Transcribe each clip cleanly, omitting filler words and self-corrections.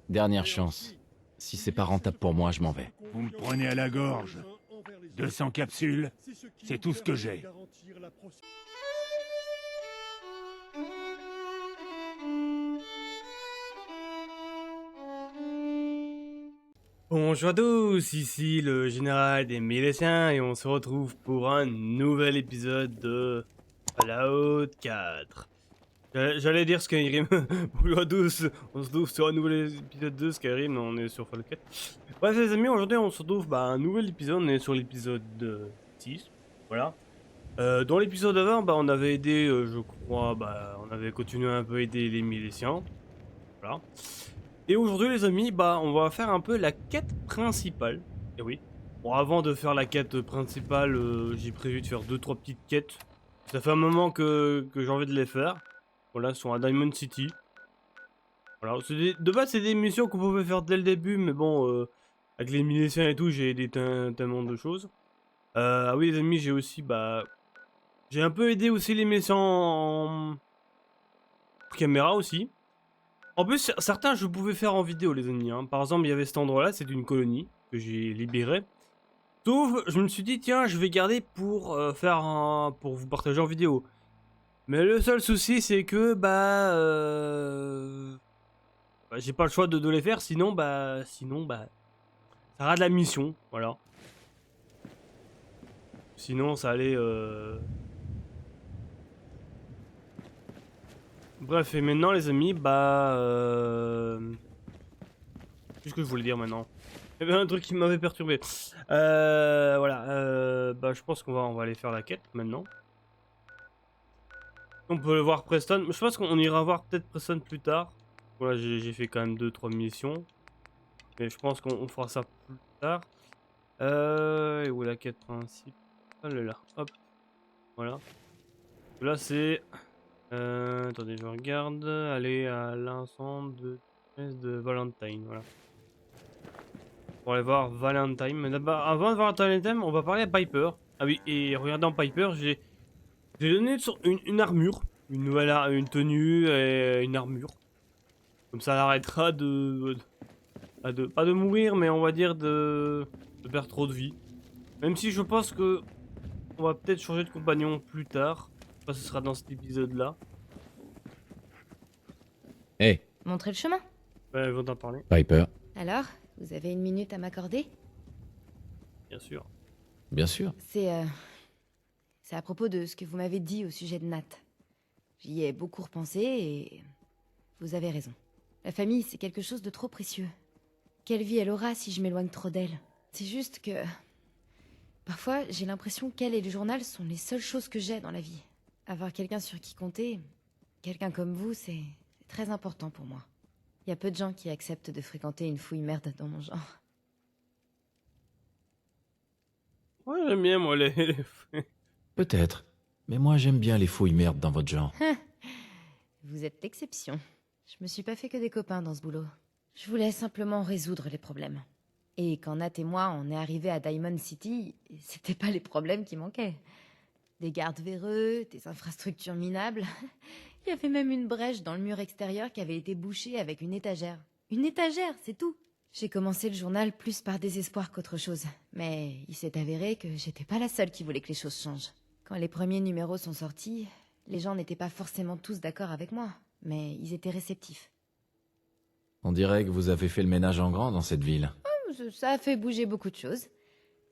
Dernière chance. Si c'est pas rentable pour moi, je m'en vais. Vous me prenez à la gorge. 200 capsules, c'est tout ce que j'ai. Bonjour à tous, ici le général des Milésiens et on se retrouve pour un nouvel épisode de Fallout 4. J'allais dire Skyrim. Bonjour à tous, on se trouve sur un nouvel épisode de Skyrim, on est sur Fallout 4. Bref les amis, aujourd'hui on se retrouve un nouvel épisode, on est sur l'épisode 6, voilà. Dans l'épisode avant, on avait aidé, je crois, on avait continué un peu à aider les Milésiens, voilà. Et aujourd'hui les amis, on va faire un peu la quête principale. Et oui. Bon, avant de faire la quête principale, j'ai prévu de faire 2-3 petites quêtes. Ça fait un moment que j'ai envie de les faire. Voilà, sur un Diamond City. Voilà, de base c'est des missions qu'on pouvait faire dès le début, mais bon, avec les miliciens et tout, j'ai aidé tellement de choses. Ah oui les amis, j'ai aussi, j'ai un peu aidé aussi les miliciens en caméra aussi. En plus, certains je pouvais faire en vidéo les amis, hein. Par exemple, il y avait cet endroit là, c'est une colonie que j'ai libérée. Sauf, je me suis dit tiens, je vais garder pour pour vous partager en vidéo. Mais le seul souci c'est que j'ai pas le choix de les faire, sinon ça rate la mission, voilà. Sinon ça allait Bref, et maintenant les amis, qu'est-ce que je voulais dire maintenant? Il y avait un truc qui m'avait perturbé. Voilà, je pense on va aller faire la quête maintenant. On peut le voir Preston. Je pense qu'on ira voir peut-être Preston plus tard. Voilà, j'ai fait quand même 2-3 missions. Mais je pense qu'on fera ça plus tard. Et où est la quête principale? Elle est là, hop. Voilà. Là c'est... attendez, je regarde. Aller à l'ensemble de Valentine, voilà. Pour aller voir Valentine. Mais d'abord, avant de voir Valentine, on va parler à Piper. Ah oui, et regardant Piper, j'ai donné une armure. Une nouvelle une tenue et une armure. Comme ça, elle arrêtera pas de mourir, mais on va dire de perdre trop de vie. Même si je pense que on va peut-être changer de compagnon plus tard. Je sais pas si ce sera dans cet épisode-là. Hé, Montrer le chemin. Ouais, ils vont t'en parler, Piper. Alors, vous avez une minute à m'accorder? bien sûr. Bien sûr. C'est à propos de ce que vous m'avez dit au sujet de Nat. J'y ai beaucoup repensé et... vous avez raison. La famille, c'est quelque chose de trop précieux. Quelle vie elle aura si je m'éloigne trop d'elle? C'est juste que... parfois, j'ai l'impression qu'elle et le journal sont les seules choses que j'ai dans la vie. Avoir quelqu'un sur qui compter, quelqu'un comme vous, c'est très important pour moi. Il y a peu de gens qui acceptent de fréquenter une fouille merde dans mon genre. Ouais, j'aime bien, moi, Peut-être. Mais moi, j'aime bien les fouilles merdes dans votre genre. Vous êtes l'exception. Je me suis pas fait que des copains dans ce boulot. Je voulais simplement résoudre les problèmes. Et quand Nat et moi, on est arrivés à Diamond City, c'était pas les problèmes qui manquaient. Des gardes véreux, des infrastructures minables. Il y avait même une brèche dans le mur extérieur qui avait été bouchée avec une étagère. Une étagère, c'est tout. J'ai commencé le journal plus par désespoir qu'autre chose. Mais il s'est avéré que j'étais pas la seule qui voulait que les choses changent. Quand les premiers numéros sont sortis, les gens n'étaient pas forcément tous d'accord avec moi, mais ils étaient réceptifs. On dirait que vous avez fait le ménage en grand dans cette ville. Ça a fait bouger beaucoup de choses.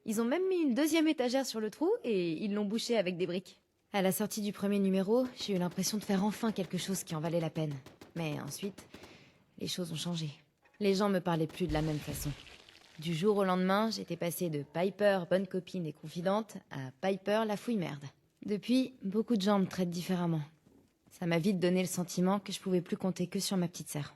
Ils ont même mis une deuxième étagère sur le trou et ils l'ont bouchée avec des briques. À la sortie du premier numéro, j'ai eu l'impression de faire enfin quelque chose qui en valait la peine. Mais ensuite, les choses ont changé. Les gens me parlaient plus de la même façon. Du jour au lendemain, j'étais passée de Piper, bonne copine et confidente, à Piper, la fouille merde. Depuis, beaucoup de gens me traitent différemment. Ça m'a vite donné le sentiment que je pouvais plus compter que sur ma petite sœur.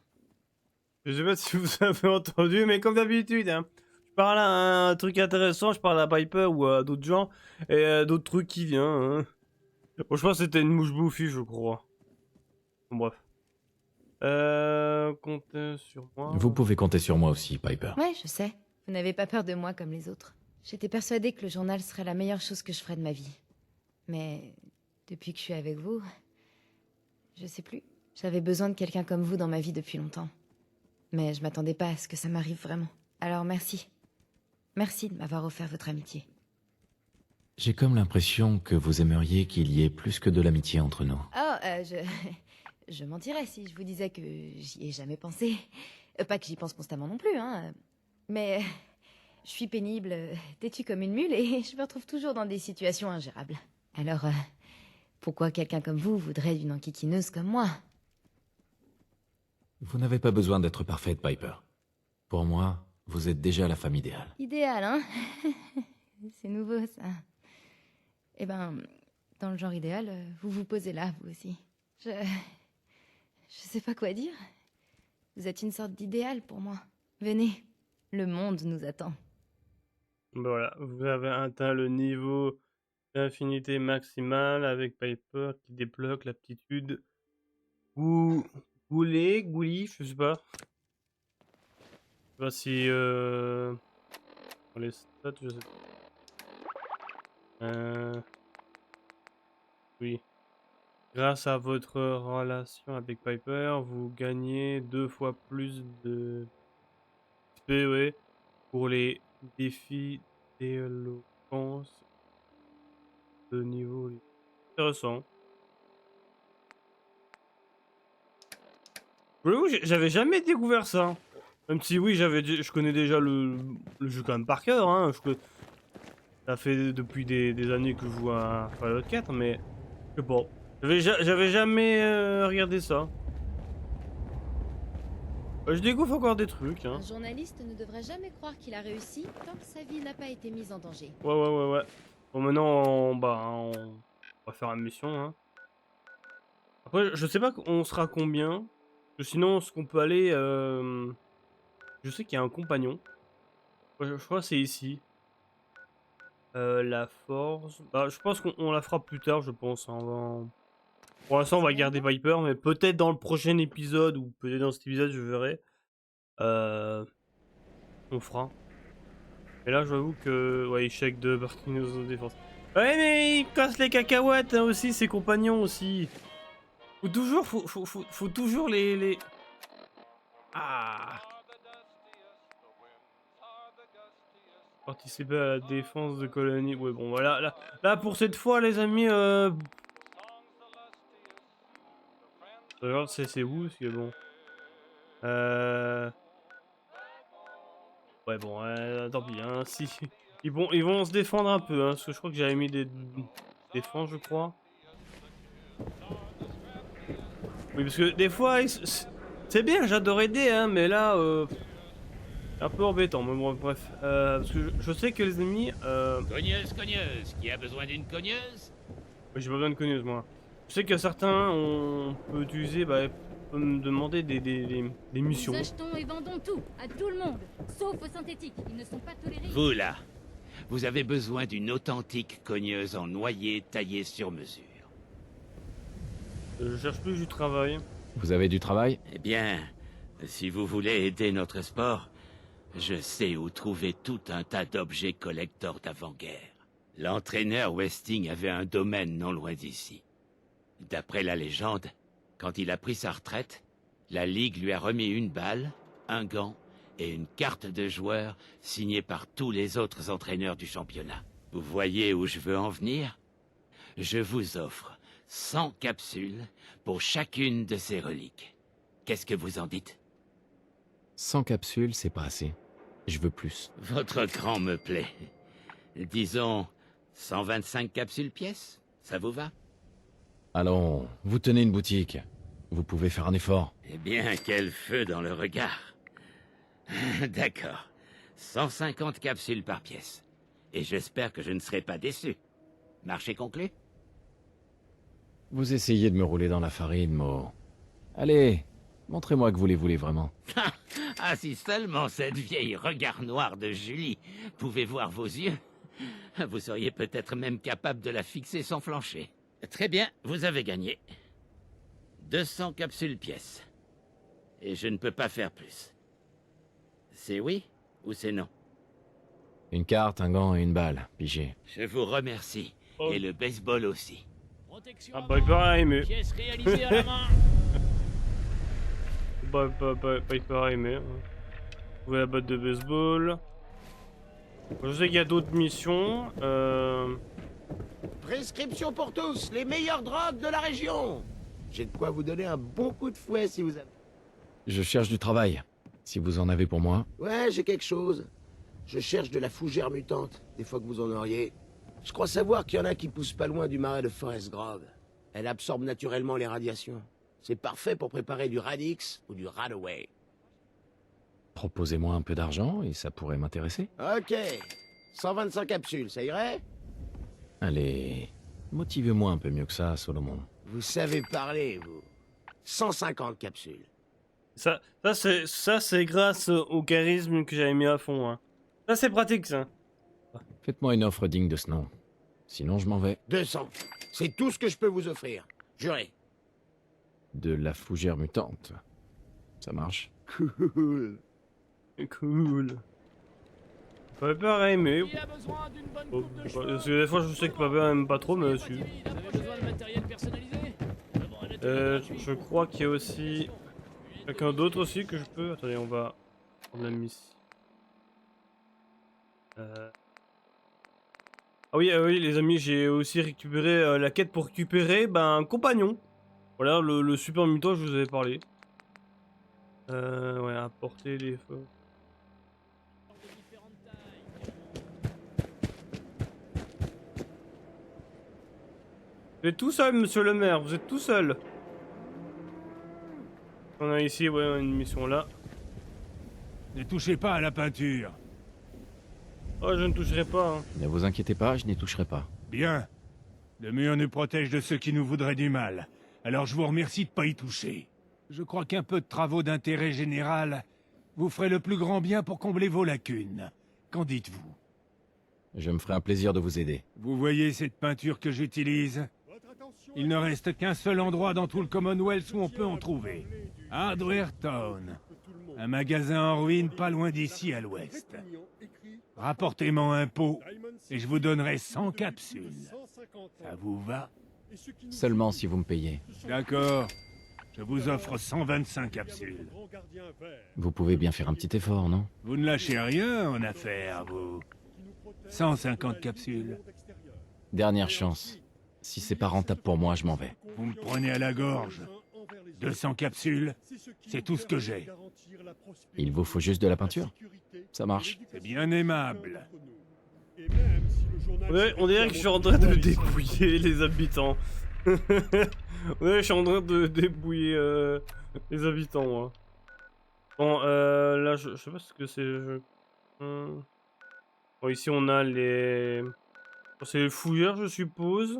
Je sais pas si vous avez entendu, mais comme d'habitude, hein. Je parle à un truc intéressant, je parle à Piper ou à d'autres gens, et d'autres trucs qui viennent, hein. Bon, je pense que c'était une mouche bouffie, je crois. Bon, bref. Comptez sur moi. Vous pouvez compter sur moi aussi, Piper. Ouais, je sais. Vous n'avez pas peur de moi comme les autres. J'étais persuadée que le journal serait la meilleure chose que je ferais de ma vie. Mais depuis que je suis avec vous, je sais plus. J'avais besoin de quelqu'un comme vous dans ma vie depuis longtemps. Mais je m'attendais pas à ce que ça m'arrive vraiment. Alors merci. Merci de m'avoir offert votre amitié. J'ai comme l'impression que vous aimeriez qu'il y ait plus que de l'amitié entre nous. Oh, je mentirais si je vous disais que j'y ai jamais pensé. Pas que j'y pense constamment non plus, hein. Mais je suis pénible, têtue comme une mule et je me retrouve toujours dans des situations ingérables. Alors, pourquoi quelqu'un comme vous voudrait d'une enquiquineuse comme moi? Vous n'avez pas besoin d'être parfaite, Piper. Pour moi, vous êtes déjà la femme idéale. Idéal, hein? C'est nouveau, ça. Eh ben, dans le genre idéal, vous vous posez là, vous aussi. Je sais pas quoi dire. Vous êtes une sorte d'idéal pour moi. Venez, le monde nous attend. Voilà, vous avez atteint le niveau d'infinité maximale avec Piper qui débloque l'aptitude Gouli, je sais pas. Je sais pas si pour les stats, je sais pas. Oui. Grâce à votre relation avec Piper, vous gagnez 2 fois plus de XP, ouais, pour les défis d'éloquence de niveau. Intéressant. Oui, j'avais jamais découvert ça. Même si oui, je connais déjà le jeu quand même par cœur, hein. Ça fait depuis des années que je joue à Fallout 4, mais je sais pas. J'avais jamais regardé ça. Je découvre encore des trucs, hein. Un journaliste ne devrait jamais croire qu'il a réussi tant que sa vie n'a pas été mise en danger. Ouais. Bon, maintenant, on va faire une mission, hein. Après, je sais pas on sera combien. Parce que sinon, ce qu'on peut aller... Je sais qu'il y a un compagnon. Je crois que c'est ici. La force... Bah, je pense qu'on la fera plus tard, je pense. Hein. Pour l'instant, on va garder Viper, mais peut-être dans le prochain épisode, ou peut-être dans cet épisode, je verrai. On fera. Et là, j'avoue que... Ouais, échec de Barkinos de défense. Ouais, mais il casse les cacahuètes, hein, aussi, ses compagnons, aussi. Faut toujours les... Ah. Participer à la défense de colonie. Ouais, bon, voilà. Là, pour cette fois, les amis... Regarde, c'est où, parce que bon... Ouais, bon, tant pis, hein, si... Ils vont se défendre un peu, hein, parce que je crois que j'avais mis des défenses, je crois. Oui, parce que des fois, c'est bien, j'adore aider, hein, mais là, un peu embêtant, mais bon, bref. Parce que je sais que les ennemis... Cogneuse, qui a besoin d'une cogneuse? Ouais, j'ai pas besoin de cogneuse, moi. Je sais que certains, on peut utiliser, peut me demander des missions. Nous achetons et vendons tout, à tout le monde, sauf aux synthétiques, ils ne sont pas tolérés. Vous là, vous avez besoin d'une authentique cogneuse en noyer taillée sur mesure. Je cherche plus du travail. Vous avez du travail? Eh bien, si vous voulez aider notre sport, je sais où trouver tout un tas d'objets collecteurs d'avant-guerre. L'entraîneur Westing avait un domaine non loin d'ici. D'après la légende, quand il a pris sa retraite, la Ligue lui a remis une balle, un gant et une carte de joueur signée par tous les autres entraîneurs du championnat. Vous voyez où je veux en venir? Je vous offre 100 capsules pour chacune de ces reliques. Qu'est-ce que vous en dites? 100 capsules, c'est pas assez. Je veux plus. Votre cran me plaît. Disons 125 capsules pièce, ça vous va? Allons, vous tenez une boutique. Vous pouvez faire un effort. Eh bien, quel feu dans le regard. D'accord. 150 capsules par pièce. Et j'espère que je ne serai pas déçu. Marché conclu? Vous essayez de me rouler dans la farine, Mo. Allez, montrez-moi que vous les voulez vraiment. Ah, si seulement cette vieille regard noir de Julie pouvait voir vos yeux, vous seriez peut-être même capable de la fixer sans flancher. Très bien, vous avez gagné. 200 capsules pièces. Et je ne peux pas faire plus. C'est oui ou c'est non? Une carte, un gant et une balle, pigé. Je vous remercie. Oh. Et le baseball aussi. Ah bah pareil, mais... Pièce réalisée à la main. pas hyper aimé. Trouver la batte de baseball. Je sais qu'il y a d'autres missions. Prescription pour tous, les meilleures drogues de la région. J'ai de quoi vous donner un bon coup de fouet si vous avez... Je cherche du travail. Si vous en avez pour moi. Ouais, j'ai quelque chose. Je cherche de la fougère mutante, des fois que vous en auriez. Je crois savoir qu'il y en a qui poussent pas loin du marais de Forest Grove. Elle absorbe naturellement les radiations. C'est parfait pour préparer du Radix ou du Radaway. Proposez-moi un peu d'argent et ça pourrait m'intéresser. Ok, 125 capsules, ça irait? Allez, motivez-moi un peu mieux que ça, Solomon. Vous savez parler, vous. 150 capsules. Ça c'est grâce au charisme que j'avais mis à fond. Hein. Ça c'est pratique ça. Faites-moi une offre digne de ce nom. Sinon, je m'en vais. 200. C'est tout ce que je peux vous offrir. Jurez. De la fougère mutante. Ça marche. Cool. Cool. Papa a aimé. Oh, parce que des fois je sais que Papa aime pas trop, mais si. Je crois qu'il y a aussi quelqu'un d'autre aussi que je peux. Attendez, on va prendre la mission. Ah oui, les amis, j'ai aussi récupéré la quête pour récupérer un compagnon. Voilà, le super mutant, je vous avais parlé. Ouais, apporter les feux. Vous êtes tout seul, monsieur le maire, vous êtes tout seul. On a ici, ouais, une mission là. Ne touchez pas à la peinture. Oh, je ne toucherai pas. Hein. Ne vous inquiétez pas, je n'y toucherai pas. Bien. Le mur nous protège de ceux qui nous voudraient du mal. Alors je vous remercie de pas y toucher. Je crois qu'un peu de travaux d'intérêt général vous ferait le plus grand bien pour combler vos lacunes. Qu'en dites-vous? Je me ferai un plaisir de vous aider. Vous voyez cette peinture que j'utilise? Il ne reste qu'un seul endroit dans tout le Commonwealth où on peut en trouver. Hardware Town. Un magasin en ruine pas loin d'ici à l'ouest. Rapportez-moi un pot et je vous donnerai 100 capsules. Ça vous va? Seulement si vous me payez. D'accord. Je vous offre 125 capsules. Vous pouvez bien faire un petit effort, non? Vous ne lâchez rien en affaires, vous. 150 capsules. Dernière chance. Si c'est pas rentable pour moi, je m'en vais. Vous me prenez à la gorge. 200 capsules, c'est tout ce que j'ai. Il vous faut juste de la peinture? Ça marche. C'est bien aimable. Ouais, on dirait que je suis en train de dépouiller les habitants. Ouais, je suis en train de dépouiller les habitants, moi. Bon, là, je sais pas ce que c'est. Bon, ici, on a les... C'est les fouilleurs, je suppose.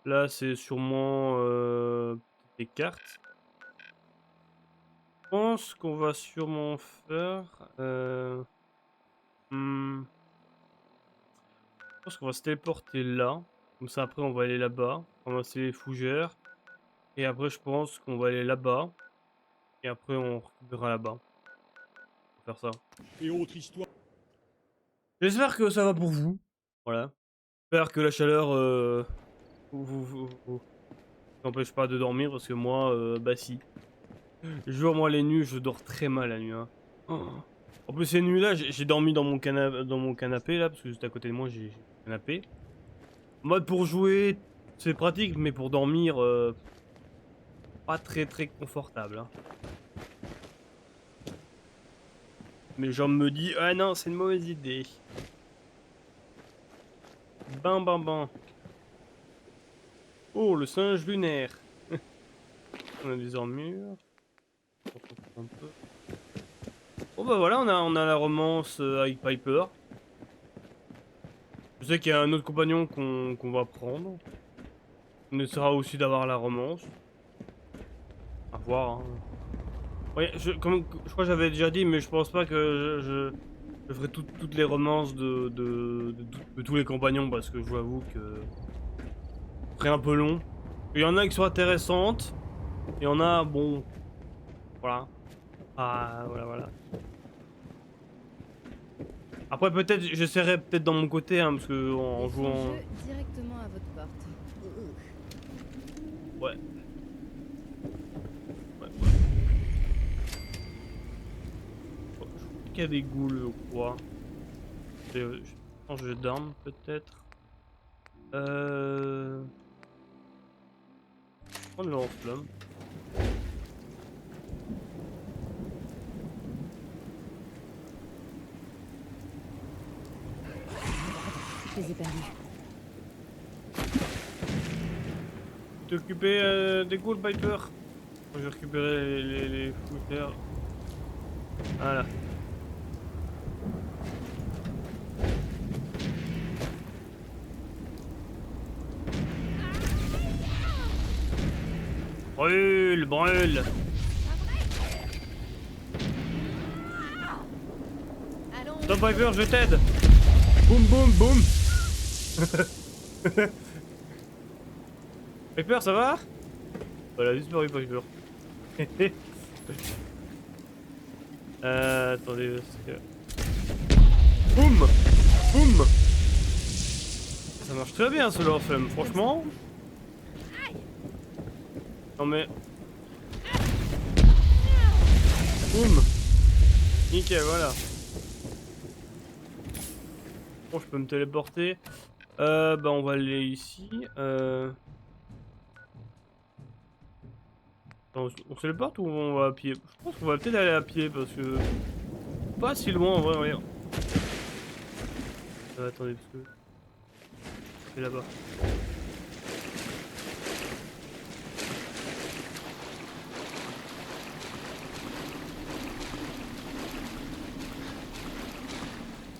Là, c'est sûrement des cartes. Je pense qu'on va sûrement faire... Je pense qu'on va se téléporter là. Comme ça, après, on va aller là-bas. Ramasser les fougères. Et après, je pense qu'on va aller là-bas. Et après, on récupérera là-bas. On va faire ça. Et autre histoire. J'espère que ça va pour vous. Voilà. J'espère que la chaleur vous n'empêche pas de dormir. Parce que moi, bah si. Jure, moi, les nuits, je dors très mal la nuit. Hein. Oh. En plus, ces nuits-là, j'ai dormi dans mon canapé, là. Parce que juste à côté de moi, j'ai un canapé. En mode pour jouer, c'est pratique. Mais pour dormir, pas très confortable. Hein. Mes jambes me disent, ah non, c'est une mauvaise idée. Ben. Oh, le singe lunaire. On a des armures. Un peu. Bon bah voilà, on a la romance avec Piper. Je sais qu'il y a un autre compagnon qu'on va prendre. On essaiera aussi d'avoir la romance. À voir. Hein. Ouais, je crois que j'avais déjà dit, mais je pense pas que je ferai toutes les romances de tous les compagnons, parce que je vous avoue que ce serait un peu long. Il y en a qui sont intéressantes, et il y en a, bon, voilà. Ah, voilà. Après peut-être, j'essaierai peut-être dans mon côté, hein, parce que en jouant... Directement à votre porte. Ouais. qu'il y a des ghouls, je crois. Je change d'arme peut-être. Prendre le lance-flamme. Je les ai perdus. T'es occupé des ghouls, Piper? Moi, je vais récupérer les fougères. Voilà. Brûle, brûle. Allons. Stop, Piper, je t'aide. Boum, boum, boum. Piper, ça va? Voilà, disparu, Piper. Attendez, parce que... Boum! Boum! Ça marche très bien ce lance-flamme, franchement. Non mais... Boum! Nickel, voilà. Bon, je peux me téléporter. Bah on va aller ici. On se téléporte ou on va à pied? Je pense qu'on va peut-être aller à pied parce que... Pas si loin en vrai, regarde. Attendez, parce que... C'est là-bas.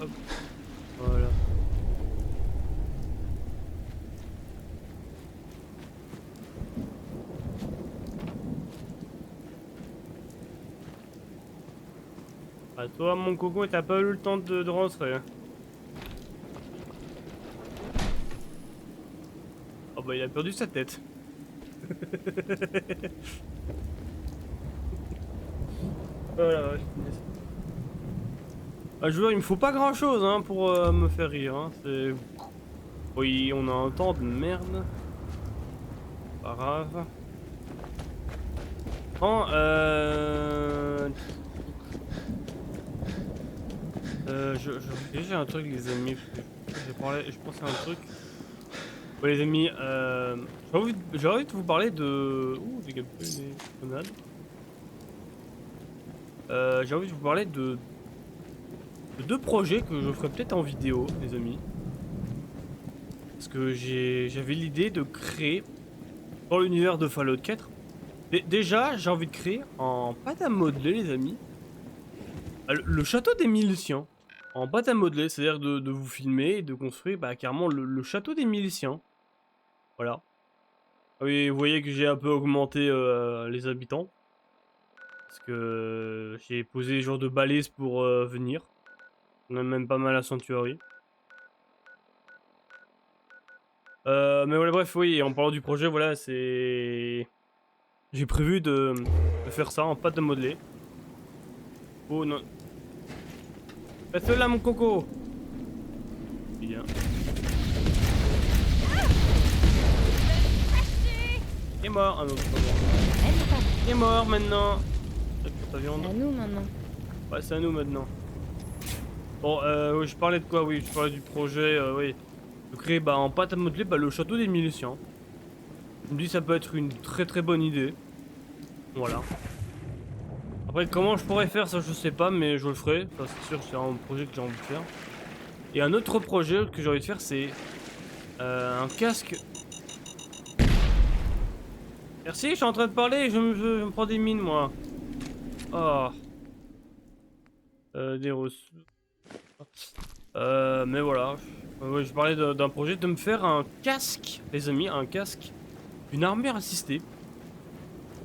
Hop. Voilà. Ah, toi, mon coco, t'as pas eu le temps de rentrer. Hein. Oh bah, il a perdu sa tête. Voilà, ouais, ah, joueur, il me faut pas grand chose hein, pour me faire rire. Hein. C'est... Oui, on a un temps de merde. Pas grave. Bon, j'ai un truc les amis, je pensais à un truc. Ouais les amis, j'ai envie de vous parler de... Ouh, j'ai capté des grenades. J'ai envie de vous parler de deux projets que je ferai peut-être en vidéo les amis. Parce que j'avais l'idée de créer dans l'univers de Fallout 4. Déjà, j'ai envie de créer en pâte à modeler les amis. Le château des miliciens. En pâte à modeler, c'est-à-dire de vous filmer et de construire bah, carrément le château des miliciens. Voilà. Oui, vous voyez que j'ai un peu augmenté les habitants. Parce que j'ai posé des genres de balises pour venir. On a même pas mal à Sanctuary. Mais voilà, bref, oui, en parlant du projet, voilà, c'est... J'ai prévu de faire ça en pâte à modeler. Oh non. Reste là, mon coco. Bien. Il est mort. Ah non, c'est pas mort. Il est mort maintenant. Ta viande. C'est à nous maintenant. Ouais, c'est à nous maintenant. Bon, oui, je parlais de quoi? Oui, je parlais du projet, oui. De créer bah, en pâte à modeler bah, le château des miliciens. Je me dis ça peut être une très très bonne idée. Voilà. Après, comment je pourrais faire ça, je sais pas, mais je le ferai. Ça, c'est sûr, c'est un projet que j'ai envie de faire. Et un autre projet que j'ai envie de faire, c'est un casque. Merci, je suis en train de parler, je me prends des mines, moi. Oh. Des ressources. Mais voilà. Ouais, je parlais d'un projet de me faire un casque, les amis, un casque. Une armure assistée.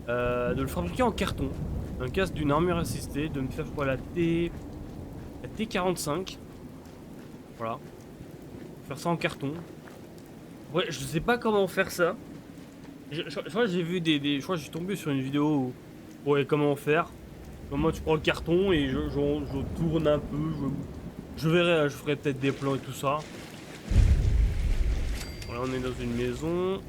De le fabriquer en carton. Un casque d'une armure assistée, de me faire quoi la T45. Voilà. Faire ça en carton. Ouais, je sais pas comment faire ça. Je crois que j'ai vu je crois que je suis tombé sur une vidéo où... Ouais, comment faire. Comment tu prends le carton et je tourne un peu. Je verrai, je ferai peut-être des plans et tout ça. Voilà, on est dans une maison.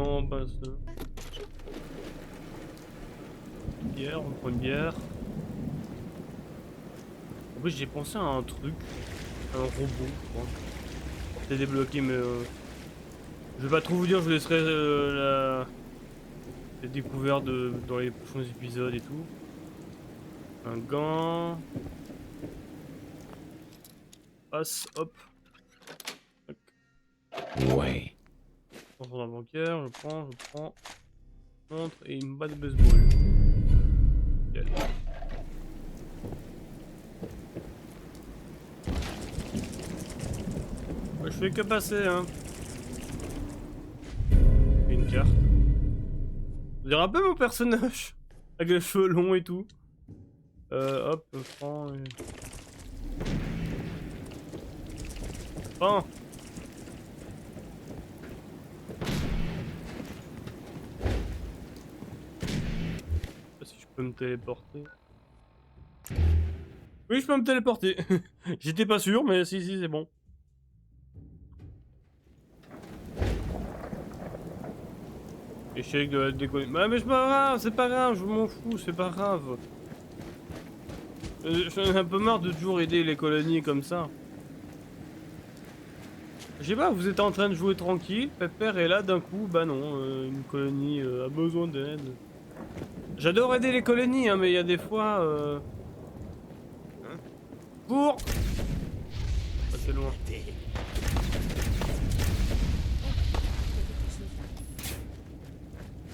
On passe. bière, on prend une bière. En plus j'ai pensé à un truc, un robot, je crois. C'est débloqué, mais je vais pas trop vous dire, je vous laisserai la découverte dans les prochains épisodes et tout. Un gant. Passe, hop. Ouais. Je prends dans le bancaire, je prends. Montre et une batte de baseball. Nickel. Ouais, je fais que passer, hein. Et une carte. Vous dirait un peu mon personnage. Avec les cheveux longs et tout. Hop, je prends. Prends. Si je peux me téléporter. Oui, je peux me téléporter. J'étais pas sûr, mais si, c'est bon. Échec de la déconne. Bah, mais c'est pas grave, je m'en fous, c'est pas grave. J'en ai un peu marre de toujours aider les colonies comme ça. Je sais pas, vous êtes en train de jouer tranquille, Pépère, et là d'un coup, bah non, une colonie a besoin d'aide. J'adore aider les colonies, hein, mais il y a des fois. Pour. Ah, c'est loin.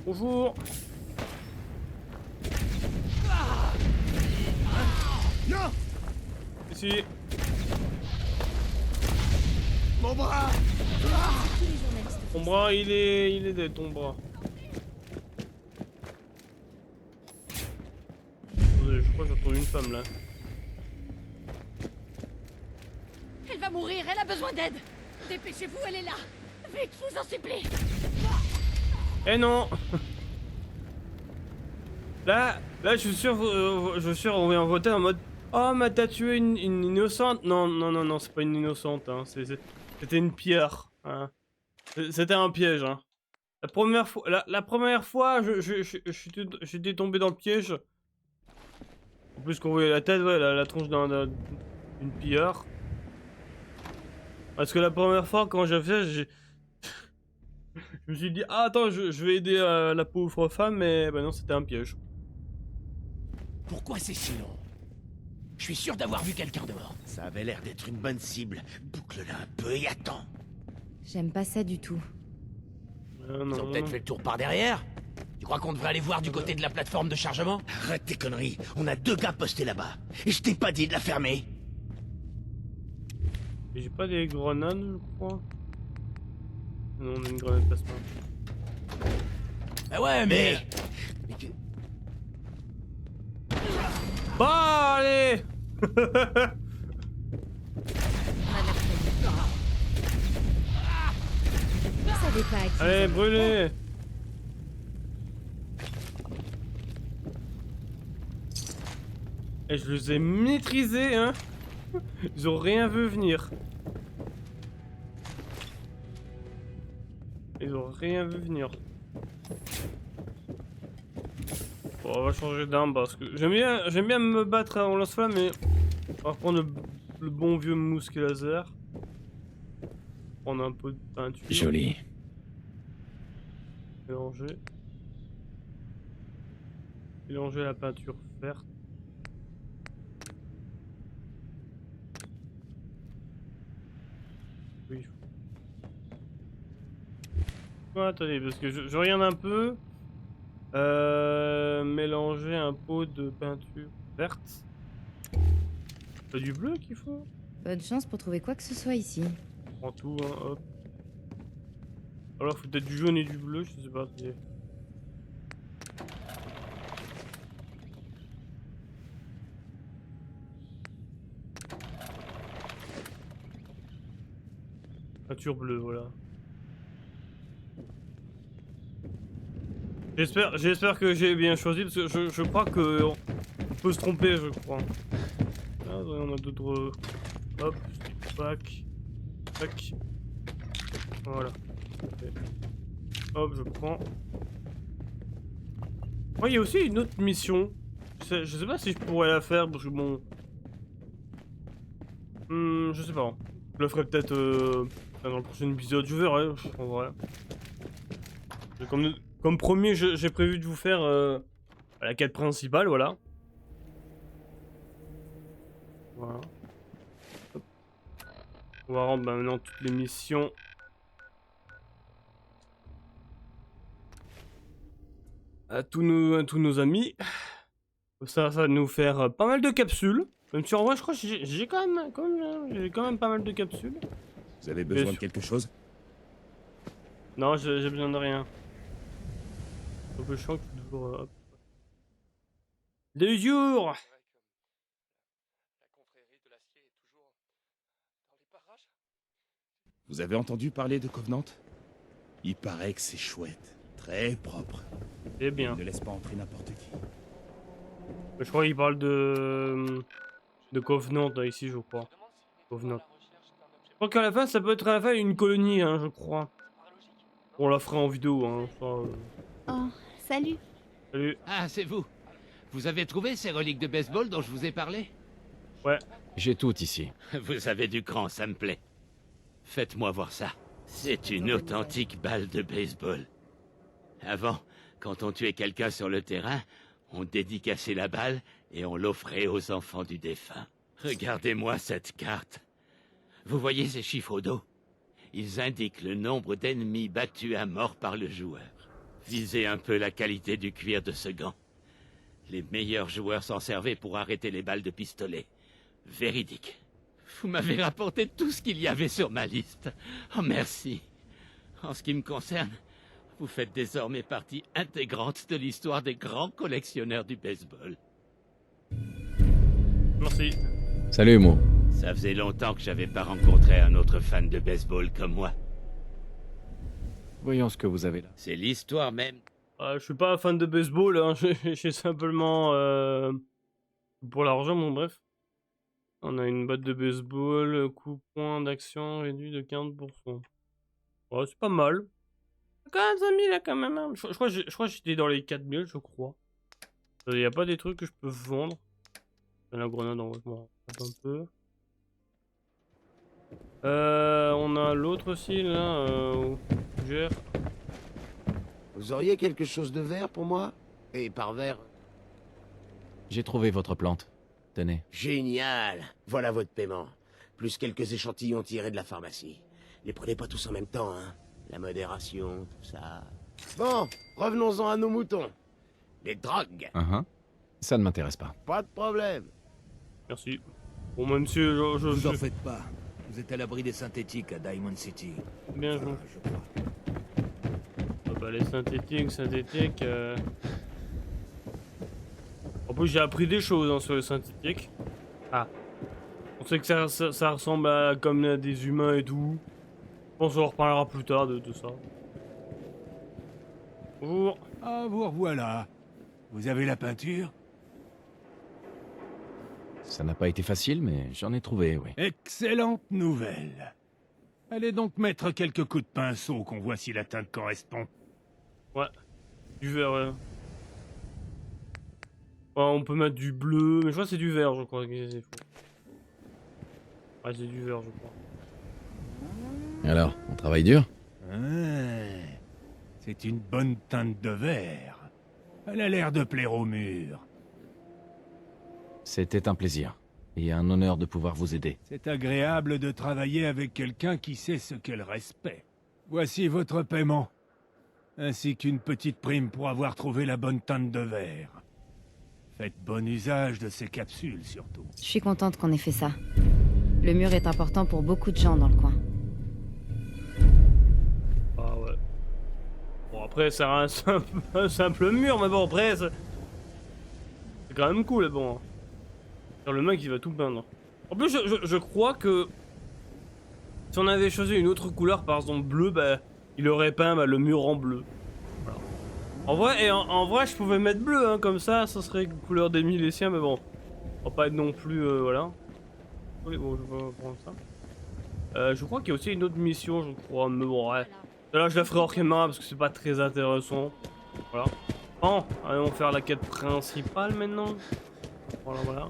Bonjour. Non! Ici. Mon bras! Ton bras, il est dead, ton bras. Attendez, je crois que j'entends une femme là. Elle va mourir, elle a besoin d'aide. Dépêchez-vous, elle est là. Vite, je vous en supplie. Eh non. Là, je suis sûr, on va en voter en mode. Oh, mais t'as tué une innocente. Non, c'est pas une innocente. Hein. C'était une pierre. Hein. C'était un piège. Hein. La première fois, j'étais tombé dans le piège. En plus qu'on voyait la tête, ouais, la tronche d'une pierre. Parce que la première fois, quand j'ai fait, je me suis dit, ah attends, je vais aider la pauvre femme, mais bah non, c'était un piège. Pourquoi c'est si long? Je suis sûr d'avoir vu quelqu'un dehors. Ça avait l'air d'être une bonne cible. Boucle-la un peu et attends. J'aime pas ça du tout. Ils ont peut-être fait le tour par derrière. Tu crois qu'on devrait aller voir du côté de la plateforme de chargement? Arrête tes conneries. On a 2 gars postés là-bas. Et je t'ai pas dit de la fermer. J'ai pas des grenades, je crois. Non, on a une grenade passe-pas. Bah ouais, mais... Bah, allez. Vous savez pas à qui Allez, vous avez brûlez. Et je les ai maîtrisés, hein. Ils ont rien vu venir. Ils ont rien vu venir. Bon, on va changer d'arme parce que j'aime bien me battre en lance-flamme, mais on va prendre le bon vieux mousquet laser. Prendre un peu de peinture. Joli. Mélanger. Mélanger la peinture verte. Oui. Oh, attendez, parce que je regarde un peu. Mélanger un pot de peinture verte. C'est du bleu qu'il faut. Bonne chance pour trouver quoi que ce soit ici. On prend tout, hein, hop. Alors, faut peut-être du jaune et du bleu, je sais pas. Peinture bleue, voilà. J'espère que j'ai bien choisi parce que je crois que on peut se tromper, je crois. Ah, on a d'autres. Hop, pack, pack. Voilà. Okay. Hop, je prends. Ouais, il y a aussi une autre mission. Je sais pas si je pourrais la faire parce que bon. Je sais pas. Je le ferai peut-être dans le prochain épisode. Je verrai. En vrai. Comme premier, j'ai prévu de vous faire la quête principale, voilà. Voilà. Hop. On va rendre maintenant toutes les missions. À tous nos amis. Ça va nous faire pas mal de capsules. Même si en vrai, je crois que j'ai quand même pas mal de capsules. Vous avez besoin de quelque chose? Non, j'ai besoin de rien. Un peu chiant que toujours. Hop. 2 jours. Vous avez entendu parler de Covenant? Il paraît que c'est chouette. Très propre. C'est bien. Il ne laisse pas entrer n'importe qui. Je crois qu'il parle de Covenant là, ici, je crois. Covenant. Je crois qu'à la fin, ça peut être à la fin une colonie, hein, je crois. On la fera en vidéo, hein. Ça, Oh, salut. Salut. Ah, c'est vous. Vous avez trouvé ces reliques de baseball dont je vous ai parlé? Ouais. J'ai tout ici. Vous avez du cran, ça me plaît. Faites-moi voir ça. C'est une authentique balle de baseball. Avant, quand on tuait quelqu'un sur le terrain, on dédicaçait la balle et on l'offrait aux enfants du défunt. Regardez-moi cette carte. Vous voyez ces chiffres au dos? Ils indiquent le nombre d'ennemis battus à mort par le joueur. Visez un peu la qualité du cuir de ce gant. Les meilleurs joueurs s'en servaient pour arrêter les balles de pistolet. Véridique. Vous m'avez rapporté tout ce qu'il y avait sur ma liste. Oh, merci. En ce qui me concerne, vous faites désormais partie intégrante de l'histoire des grands collectionneurs du baseball. Merci. Salut, Mo. Ça faisait longtemps que j'avais pas rencontré un autre fan de baseball comme moi. Voyons ce que vous avez là. C'est l'histoire même. Je suis pas fan de baseball, hein. J'ai simplement pour l'argent, bon bref. On a une batte de baseball, coup-point d'action réduit de 40%. Ouais, c'est pas mal. 45 000 là quand même. Hein. Je crois que j'étais dans les 4 000, je crois. Il y a pas des trucs que je peux vendre. La grenade, en vrai, je m'en rends un peu. On a l'autre aussi là. Gère. Vous auriez quelque chose de vert pour moi? Et par vert... J'ai trouvé votre plante. Tenez. Génial! Voilà votre paiement. Plus quelques échantillons tirés de la pharmacie. Les prenez pas tous en même temps, hein. La modération, tout ça... Bon, revenons-en à nos moutons. Les drogues. Ça ne m'intéresse pas. Pas de problème. Merci. Bon, même si Vous en faites pas. Vous êtes à l'abri des synthétiques à Diamond City. bien joué. Je crois. Ah bah les synthétiques. En plus j'ai appris des choses hein, sur les synthétiques. Ah. On sait que ça ressemble à comme à des humains et tout. Je pense qu'on en reparlera plus tard de ça. Bonjour. Ah, vous revoilà. Vous avez la peinture? Ça n'a pas été facile, mais j'en ai trouvé, oui. Excellente nouvelle. Allez donc mettre quelques coups de pinceau qu'on voit si la teinte correspond. Ouais. Du vert, ouais. Ouais, on peut mettre du bleu, mais je crois que c'est du vert, je crois. Ouais, c'est du vert, je crois. Alors, on travaille dur? Ouais. C'est une bonne teinte de vert. Elle a l'air de plaire au mur. C'était un plaisir. Et un honneur de pouvoir vous aider. C'est agréable de travailler avec quelqu'un qui sait ce qu'elle respecte. Voici votre paiement. Ainsi qu'une petite prime pour avoir trouvé la bonne teinte de verre. Faites bon usage de ces capsules, surtout. Je suis contente qu'on ait fait ça. Le mur est important pour beaucoup de gens dans le coin. Ah ouais. Bon après ça reste un simple mur, mais bon après c'est quand même cool, bon. Le mec il va tout peindre. En plus je crois que si on avait choisi une autre couleur, par exemple bleu, bah il aurait peint le mur en bleu. Voilà. En vrai je pouvais mettre bleu hein, comme ça serait couleur des Milésiens, mais bon. On va pas être non plus voilà. Oui, bon je vais prendre ça. Je crois qu'il y a aussi une autre mission, je crois, mais bon ouais. Là je la ferai hors caméra parce que c'est pas très intéressant. Voilà. Bon, allons faire la quête principale maintenant. Voilà, voilà.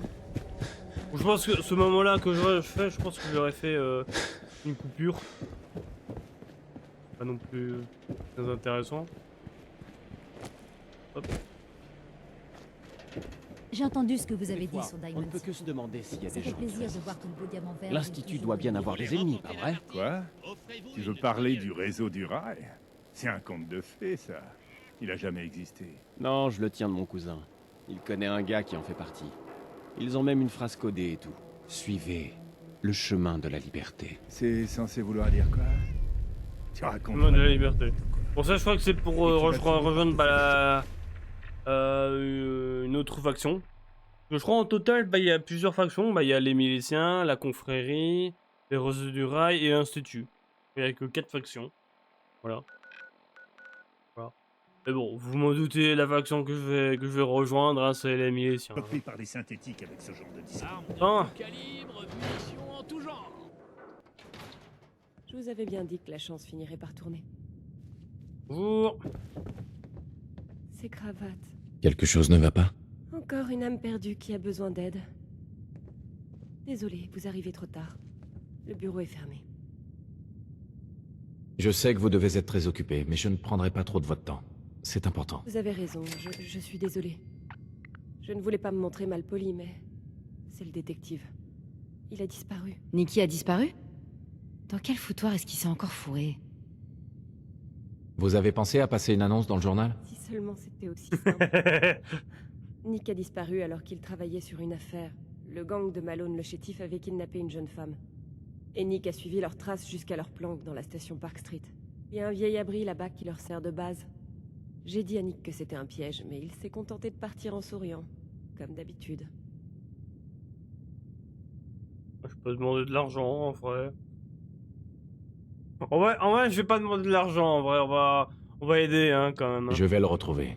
Je pense que ce moment-là que je fais, je pense que j'aurais fait une coupure. Pas non plus très intéressant. Hop. J'ai entendu ce que vous avez Mais dit quoi, sur on Diamond ne peut que City. se demander s'il y a Ça des fait gens qui plaisir de résistent. voir que le beau diamant vert... L'Institut doit bien avoir des ennemis, pas vrai? Quoi? Tu veux parler du réseau du rail? C'est un conte de fées, ça. Il a jamais existé. Non, je le tiens de mon cousin. Il connaît un gars qui en fait partie. Ils ont même une phrase codée et tout. Suivez le chemin de la liberté. C'est censé vouloir dire quoi? Tu racontes Chemin de la vraiment liberté. Pour ça, je crois que c'est pour rejoindre bah, une autre faction. Je crois en total, bah, il y a plusieurs factions. Bah, il y a les miliciens, la confrérie, les réseaux du rail et l'Institut. Il n'y a que 4 factions. Voilà. Voilà. Mais bon, vous m'en doutez, la faction que je vais rejoindre, hein, c'est les miliciens. Copié par des synthétiques avec ce genre de discours. Ah. Calibre, munitions en tout genre. Je vous avais bien dit que la chance finirait par tourner. Bonjour. Ces cravates. Quelque chose ne va pas? Encore une âme perdue qui a besoin d'aide. Désolé, vous arrivez trop tard. Le bureau est fermé. Je sais que vous devez être très occupé, mais je ne prendrai pas trop de votre temps. C'est important. Vous avez raison, je suis désolée. Je ne voulais pas me montrer mal poli, mais... c'est le détective. Il a disparu. Nikki a disparu? Dans quel foutoir est-ce qu'il s'est encore fourré? Vous avez pensé à passer une annonce dans le journal? Si seulement c'était aussi simple. Nick a disparu alors qu'il travaillait sur une affaire. Le gang de Malone le chétif avait kidnappé une jeune femme. Et Nick a suivi leurs traces jusqu'à leur planque dans la station Park Street. Il y a un vieil abri là-bas qui leur sert de base. J'ai dit à Nick que c'était un piège, mais il s'est contenté de partir en souriant, comme d'habitude. Je peux demander de l'argent en vrai. En vrai, je vais pas demander de l'argent en vrai, on va aider hein, quand même. Hein. Je vais le retrouver.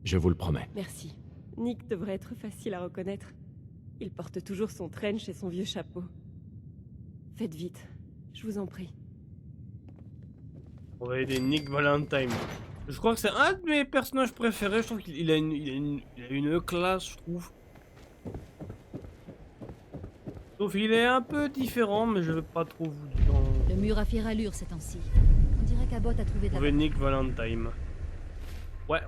Je vous le promets. Merci. Nick devrait être facile à reconnaître. Il porte toujours son trench et son vieux chapeau. Faites vite, je vous en prie. On va aider Nick Valentine. Je crois que c'est un de mes personnages préférés, je trouve qu'il a une classe, je trouve. Sauf qu'il est un peu différent, mais je vais pas trop vous dire. Le mur a fait rallure ces temps-ci. On dirait qu'Abbott a trouvé de la... Trouver Nick Valentine. Ouais.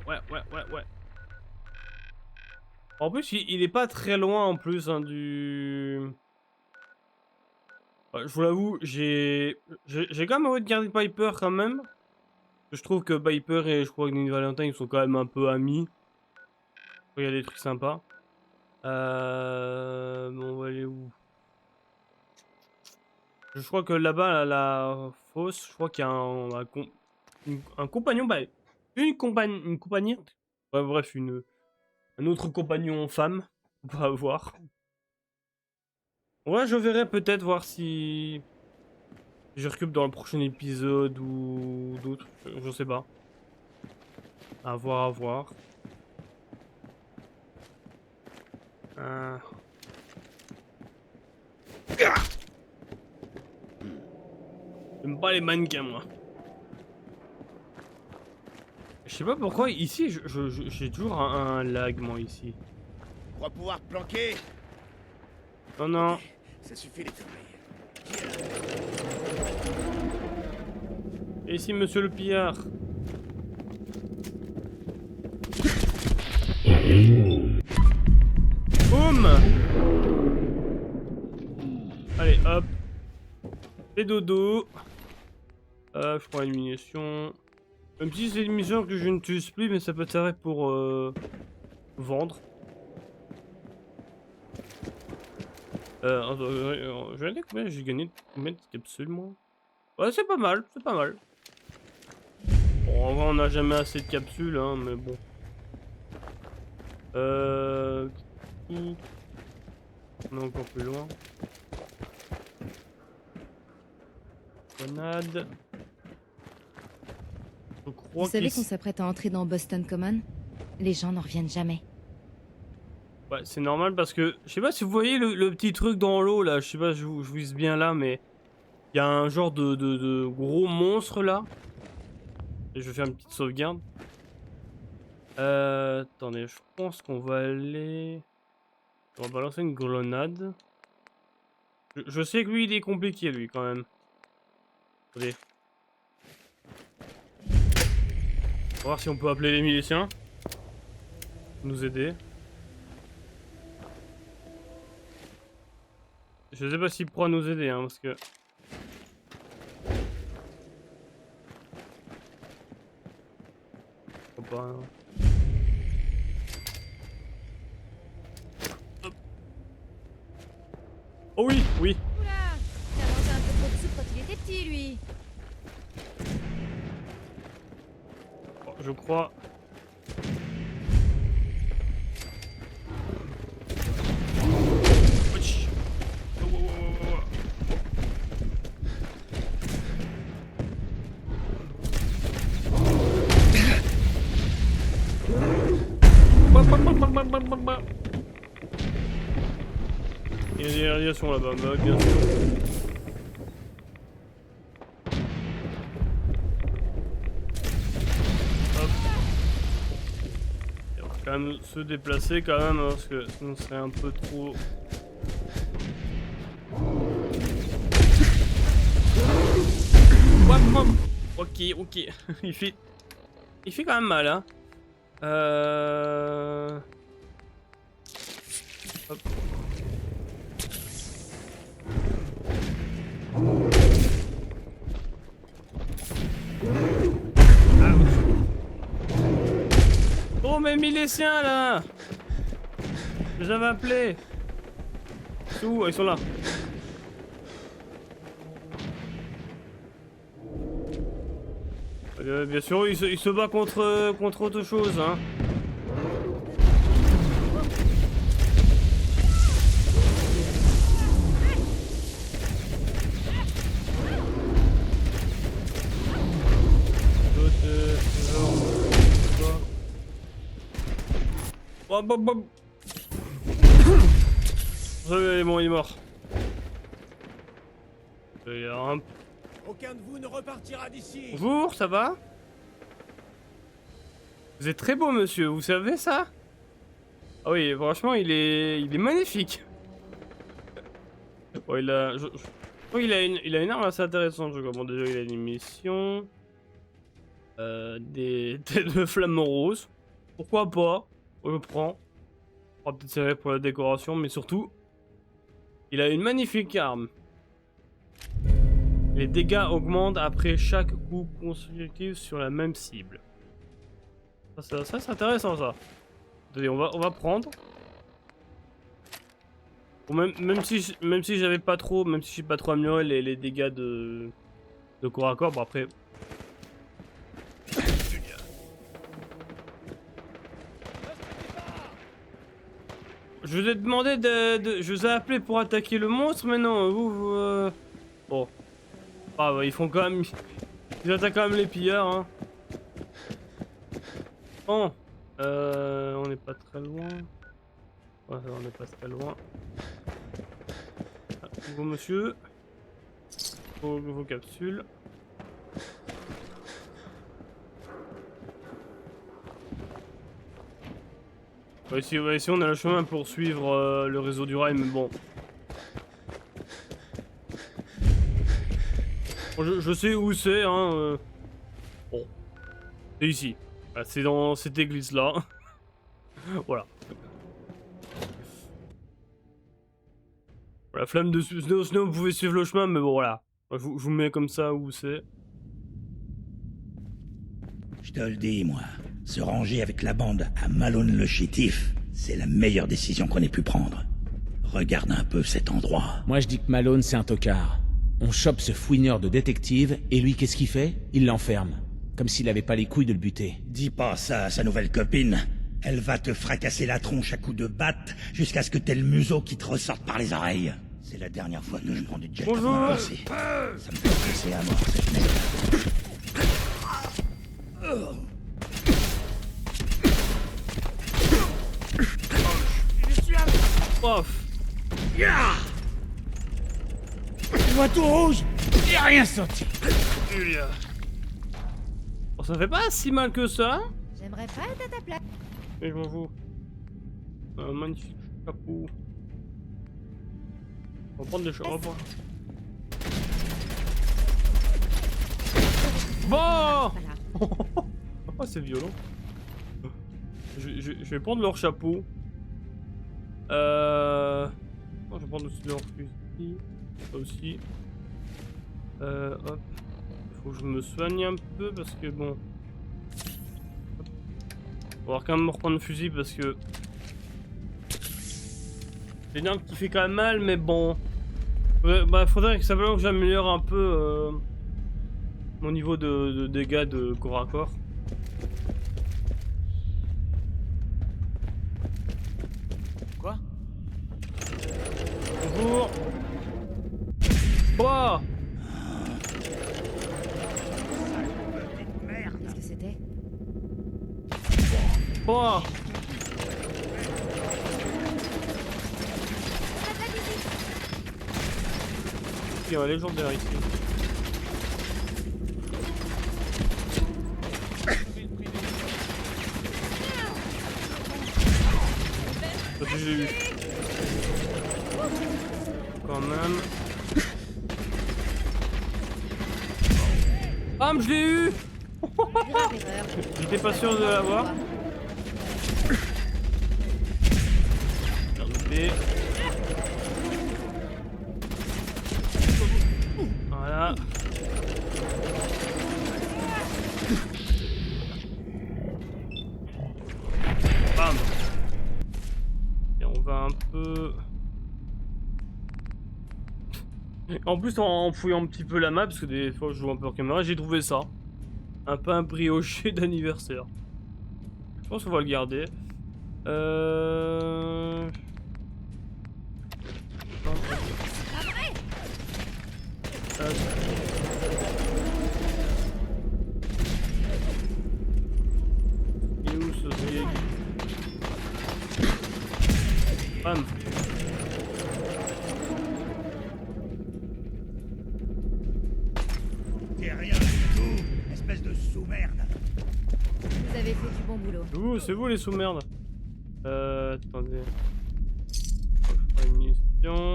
En plus, il est pas très loin en plus hein, du... Ouais, je vous l'avoue, j'ai quand même envie de garder Piper quand même. Je trouve que Piper et je crois que Nick Valentine sont quand même un peu amis. Il y a des trucs sympas. Bon, on va aller où? Je crois que là-bas, à la fosse, je crois qu'il y a un compagnon, bah, une compagnie, ouais, bref, un autre compagnon femme, on va voir. Ouais, je verrai peut-être voir si je récupère dans le prochain épisode ou d'autres, je sais pas. À voir. J'aime pas les mannequins, moi. Je sais pas pourquoi, ici, j'ai toujours un lag, moi, ici. Tu crois pouvoir te planquer? Non. Ok, ça suffit les conneries. Et ici, monsieur le pillard. Boum! Allez, hop. Et dodo. Je prends une munition. Même si c'est une munition que je ne n'utilise plus, mais ça peut servir pour vendre. Je vais dire combien j'ai gagné combien de capsules, moi? Ouais, c'est pas mal. Bon, en vrai, on n'a jamais assez de capsules, hein, mais bon. On est encore plus loin. Grenade. Je crois Vous savez qu'ici- qu'on s'apprête à entrer dans Boston Common? Les gens n'en reviennent jamais. Ouais, c'est normal parce que je sais pas si vous voyez le petit truc dans l'eau là, je sais pas si je vise bien là, mais il y a un genre de gros monstre là. Et je vais faire une petite sauvegarde. Attendez, je pense qu'on va aller... On va balancer une grenade. Je sais que lui, il est compliqué, lui, quand même. Attendez. On va voir si on peut appeler les miliciens. Nous aider. Je sais pas s'il pourra nous aider, hein, parce que... Pas, hein. Hop. Oh oui, oui. Oula, il a mangé un peu trop de soupe quand il était petit, lui. Oh, je crois... Il y a des radiations là-bas, bah, bien sûr. Hop. Il va quand même se déplacer quand même, hein, parce que sinon ce serait un peu trop... Ok, ok. il fait quand même mal, hein. Hop. Oh mais miliciens là! Je les avais appelés! Où? Ils sont là. Bien sûr, il se bat contre autre chose, hein. Bon, il est mort. Il y a un... Aucun de vous ne repartira d'ici. Bonjour, ça va? Vous êtes très beau, monsieur, vous savez ça? Ah oui, franchement, il est magnifique. Oh, il a... Oh, il a une arme assez intéressante, je crois. Bon, déjà, il a une mission. Des têtes de flammes roses. Pourquoi pas? Je prends. On va peut-être servir pour la décoration, mais surtout, il a une magnifique arme. Les dégâts augmentent après chaque coup consécutif sur la même cible. Ça c'est intéressant, ça. Attendez, on va prendre. Bon, même si j'avais pas trop, même si j'ai pas trop amélioré les dégâts de corps à corps, bon après. Je vous ai demandé je vous ai appelé pour attaquer le monstre, mais non, vous bon. Ah bah ils font quand même... Ils attaquent quand même les pillards, hein. Bon. On n'est pas très loin. Ouais, on n'est pas très loin. Ah, bon monsieur. Vos capsules. Ici on a le chemin pour suivre le réseau du rail, mais bon. Je sais où c'est, hein. Bon. C'est ici. C'est dans cette église-là. Voilà. La flamme de Snow, vous pouvez suivre le chemin, mais bon, voilà. Je vous mets comme ça où c'est. Je te le dis, moi. Se ranger avec la bande à Malone le chétif, c'est la meilleure décision qu'on ait pu prendre. Regarde un peu cet endroit. Moi, je dis que Malone, c'est un tocard. On chope ce fouineur de détective, et lui, qu'est-ce qu'il fait? Il l'enferme. Comme s'il avait pas les couilles de le buter. Dis pas ça à sa nouvelle copine. Elle va te fracasser la tronche à coups de batte jusqu'à ce que t'aies le museau qui te ressorte par les oreilles. C'est la dernière fois que je prends du jet Bonjour. avant de passer. Ça me fait passer à mort, cette merde. Ouf. Je vois tout rouge. Y'a rien sorti. Bon, ça fait pas si mal que ça. T'aimerais pas être à ta place? Mais je m'en fous. Un magnifique chapeau. On va prendre des choses. Bon. Oh, c'est violent. Je vais prendre leur chapeau. Non, je vais prendre aussi leur fusil. Ça aussi. Hop. Faut que je me soigne un peu parce que bon. On va quand même reprendre le fusil parce que. C'est une arme qui fait quand même mal, mais bon. Bah, faudrait que ça que j'améliore un peu mon niveau de dégâts de corps à corps. Quoi? Bonjour. Quoi? Qu'est-ce que c'était? Quoi? Il y a un légendaire ici. Ça j'ai eu. Quand même. Ah mais je l'ai eu. J'étais pas sûr de l'avoir. Regardez. Voilà. Bam. Et on va un peu... En plus, en fouillant un petit peu la map, parce que des fois je joue un peu en caméra, j'ai trouvé ça. Un peu un brioché d'anniversaire. Je pense qu'on va le garder. Il est où ce vieil? Bam. T'es rien du tout, espèce de sous-merde. Vous avez fait du bon boulot. Ouh, c'est vous les sous-merdes. Attendez. Je prends une munition.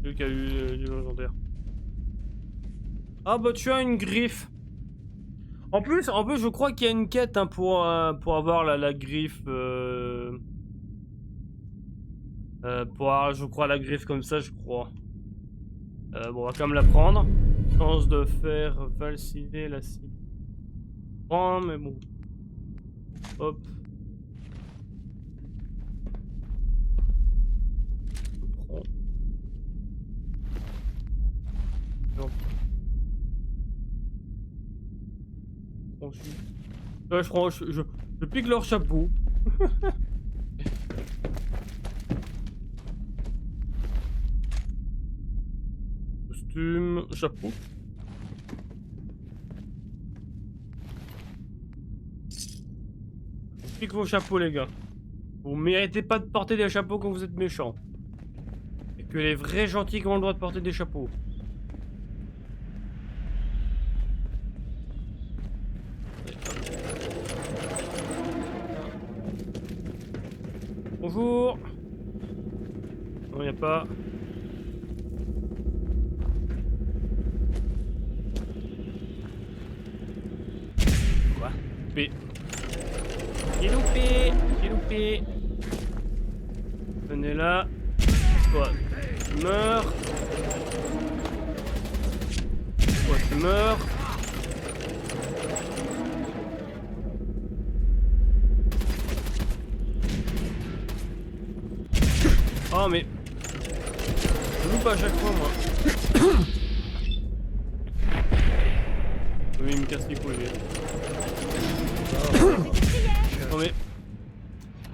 Lui qui a eu du légendaire. Ah bah tu as une griffe. En plus je crois qu'il y a une quête hein, pour avoir la griffe. Pour avoir, je crois, la griffe comme ça, je crois. Bon, on va quand même la prendre. Chance de faire valsiver la cible. Oh, mais bon. Hop. Je prends. Non. Là, je pique leur chapeau. Costume, chapeau. Je pique vos chapeaux, les gars. Vous méritez pas de porter des chapeaux quand vous êtes méchants. Et que les vrais gentils ont le droit de porter des chapeaux. Bonjour. Non, y a pas. Quoi? Loupé. J'ai loupé. J'ai loupé. Venez là. Toi, tu meurs. Toi, tu meurs. Oh mais... Je loupe à chaque fois moi. Oui il me casse les couilles. Oh mais...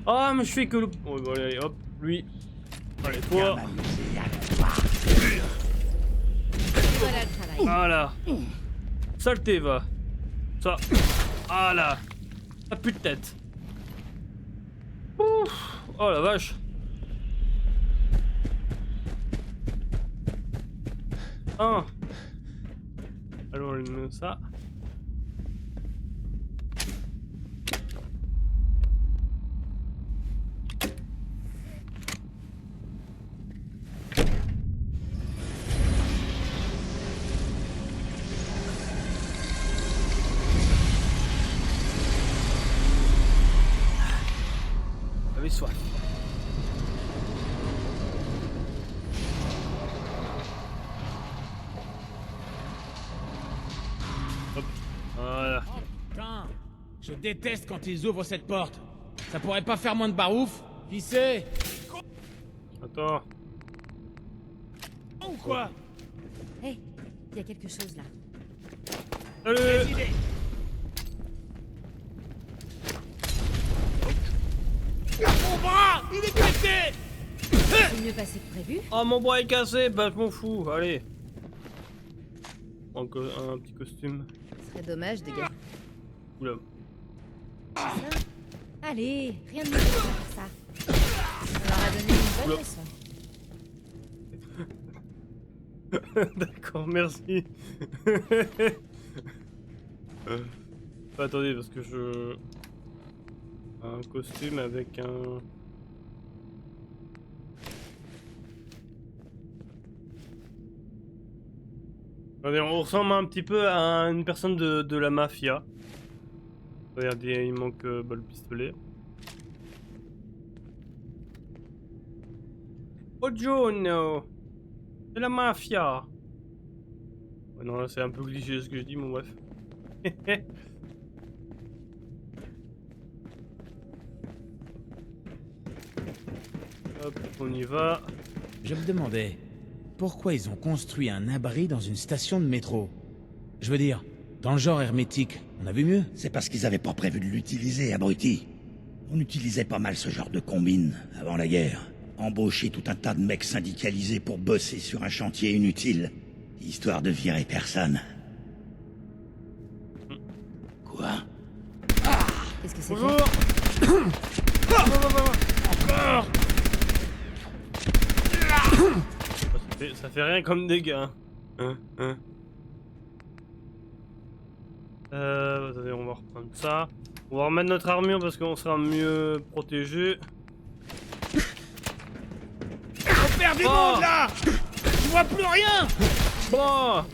Ah mais je fais que loupe... Oh bon allez hop, lui. Allez toi. Voilà. Saleté va. Ça. Voilà. Ah plus de tête. Ouf. Oh la vache. Ah. Alors on met ça. J'avais soif. Hop. Voilà. Oh putain, je déteste quand ils ouvrent cette porte. Ça pourrait pas faire moins de barouf? Qui sait? Attends. Ou quoi? Hé, il y a quelque chose là. Salut. Mon bras, il est blessé. C'est mieux passé que prévu. Oh, mon bras est cassé, bah je m'en fous, allez. Encore un petit costume. Ce serait dommage de gagner. Oula. Ça. Allez, rien de mieux que ça. Ça leur a donné une bonne leçon. D'accord, merci. Attendez, parce que je... Un costume avec un... Attendez, on ressemble un petit peu à une personne de la mafia. Regardez, il manque le pistolet. Oh Jono, c'est la mafia. Ouais, non, là c'est un peu cliché ce que je dis, mais bref. Hop, on y va. Je me demandais pourquoi ils ont construit un abri dans une station de métro. Je veux dire, dans le genre hermétique, on a vu mieux. C'est parce qu'ils avaient pas prévu de l'utiliser, abruti. On utilisait pas mal ce genre de combine avant la guerre. Embaucher tout un tas de mecs syndicalisés pour bosser sur un chantier inutile, histoire de virer personne. Quoi? Qu'est-ce que c'est? Bonjour. Encore. Ça fait rien comme dégâts. Attendez, on va reprendre ça. On va remettre notre armure parce qu'on sera mieux protégé. On perd du monde là. Je vois plus rien. Bon.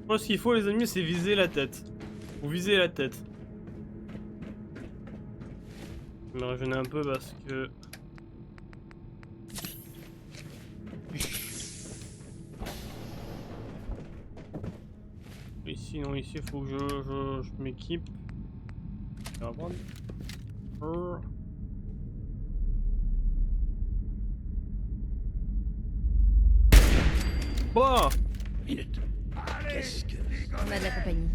Moi, ce qu'il faut, les amis, c'est viser la tête. Vous visez la tête. Je vais me régénérer un peu parce que... Ici, non, ici, il faut que je m'équipe. Je vais prendre. Bon. Minute. Qu'est-ce que... On a de la compagnie.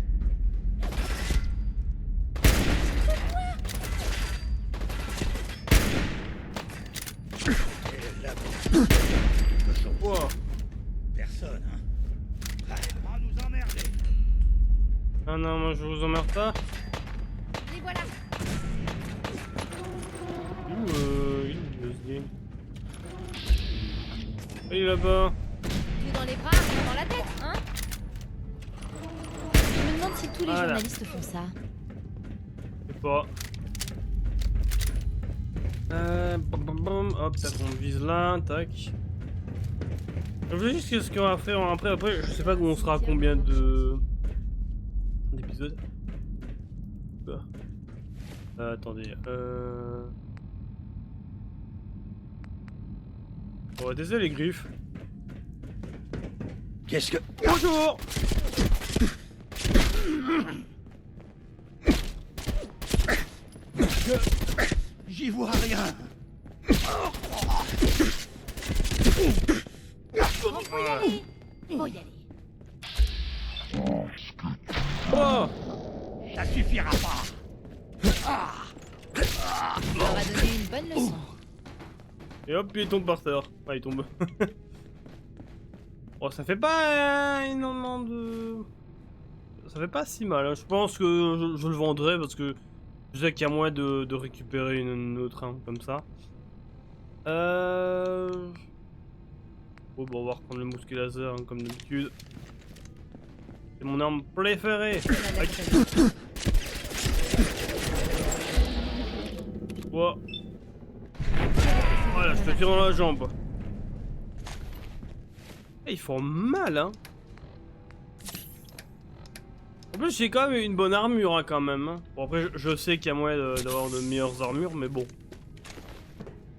Wow. Personne, hein. Arrête, nous emmerder. Ah non, moi je vous emmerde pas. Les voilà. Il est où ce game? Il est là-bas. Tout dans les bras, tout dans la tête, hein? Je me demande si tous les Voilà. journalistes font ça. Je sais pas. Bam, bam, bam. Hop, tac, on vise là, tac. Je veux juste ce qu'on va faire après, je sais pas où on sera à combien d'épisodes. Attendez, on va désolé les griffes. Qu'est-ce que... Bonjour. J'y vois rien. Faut y aller. Faut y aller. Oh. Ça suffira pas. Ça leur a donné une bonne leçon. Et hop, il tombe par terre. Ah, il tombe. Oh, ça fait pas énormément de... Ça fait pas si mal, hein. Je pense que je le vendrai parce que je sais qu'il y a moyen de récupérer une autre arme comme ça. Oh, bon, on va reprendre le mousquet laser hein, comme d'habitude. C'est mon arme préférée. Aïe. Oh. Voilà, je te tire dans la jambe. Ils font mal, hein. En plus, j'ai quand même une bonne armure, hein, quand même. Hein. Bon, après, je sais qu'il y a moyen d'avoir de meilleures armures, mais bon.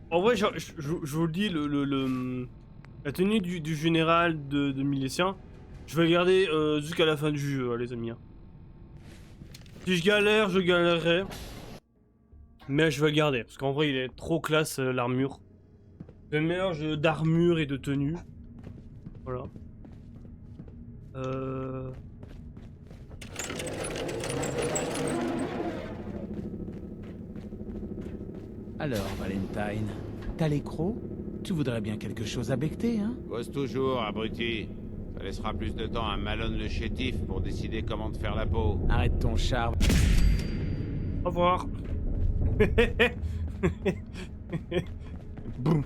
En vrai, je vous le dis, la tenue du général de Milétien, je vais le garder jusqu'à la fin du jeu, les amis. Hein. Si je galère, je galérerai. Mais je vais le garder, parce qu'en vrai, il est trop classe, l'armure. C'est un mélange d'armure et de tenue. Voilà. Alors, Valentine, t'as les crocs? Tu voudrais bien quelque chose à becter, hein? Bosse toujours, abruti. Ça laissera plus de temps à Malone le chétif pour décider comment te faire la peau. Arrête ton charme. Au revoir. Boum.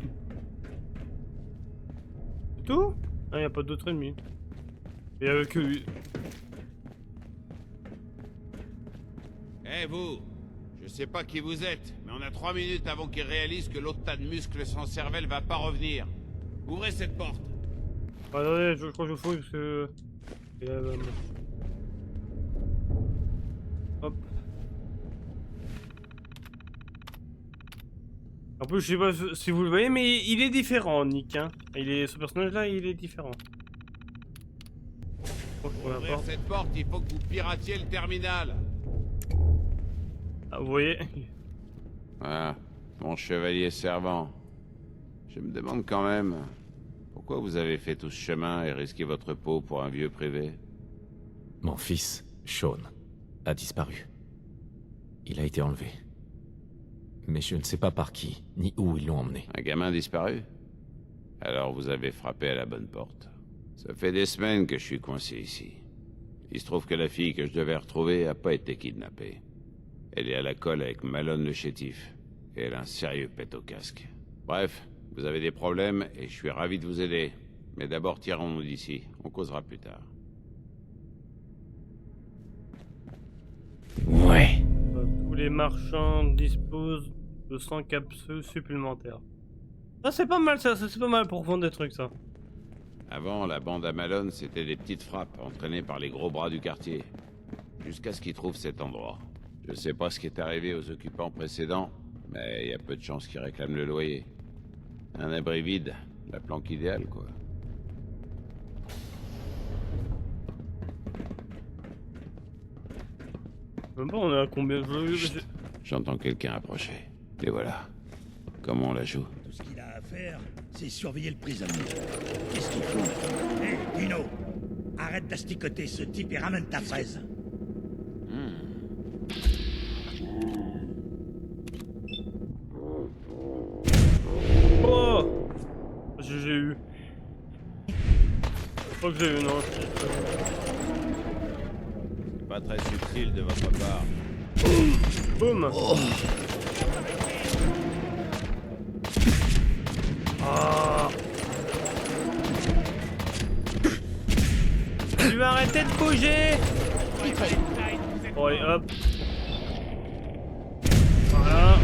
C'est tout? Ah, y a pas d'autres ennemis. Il y avait que lui. Eh vous, je sais pas qui vous êtes, mais on a 3 minutes avant qu'il réalise que l'autre tas de muscles sans cervelle va pas revenir. Ouvrez cette porte. Attendez, je crois que je fouille parce que... Hop. En plus, je sais pas si vous le voyez, mais il est différent, Nick. Hein. Ce personnage-là, il est différent. Pour ouvrir cette porte, il faut que vous piratiez le terminal. Ah, vous voyez? Ah, mon chevalier servant. Je me demande quand même... Pourquoi vous avez fait tout ce chemin et risqué votre peau pour un vieux privé? Mon fils, Sean, a disparu. Il a été enlevé. Mais je ne sais pas par qui, ni où ils l'ont emmené. Un gamin disparu? Alors vous avez frappé à la bonne porte. Ça fait des semaines que je suis coincé ici. Il se trouve que la fille que je devais retrouver a pas été kidnappée. Elle est à la colle avec Malone le chétif. Et elle a un sérieux pet au casque. Bref, vous avez des problèmes et je suis ravi de vous aider. Mais d'abord tirons-nous d'ici. On causera plus tard. Ouais. Tous les marchands disposent de 100 capsules supplémentaires. Ça c'est pas mal, ça c'est pas mal pour vendre des trucs, ça. Avant, la bande à Malone, c'était des petites frappes entraînées par les gros bras du quartier. Jusqu'à ce qu'ils trouvent cet endroit. Je sais pas ce qui est arrivé aux occupants précédents, mais il y a peu de chances qu'ils réclament le loyer. Un abri vide, la planque idéale, quoi. Bon, on est à combien? J'entends quelqu'un approcher. Et voilà. Comment on la joue? Tout ce qu'il a à faire, c'est surveiller le prisonnier. Qu'est-ce qu'il faut? Hé, Dino, arrête d'asticoter ce type et ramène ta fraise. Oh, j'ai eu. Je crois que j'ai eu, non. C'est pas très subtil de votre part. Boum. Oh. Ah. Tu vas arrêter de bouger. Bon, allez, hop. Voilà.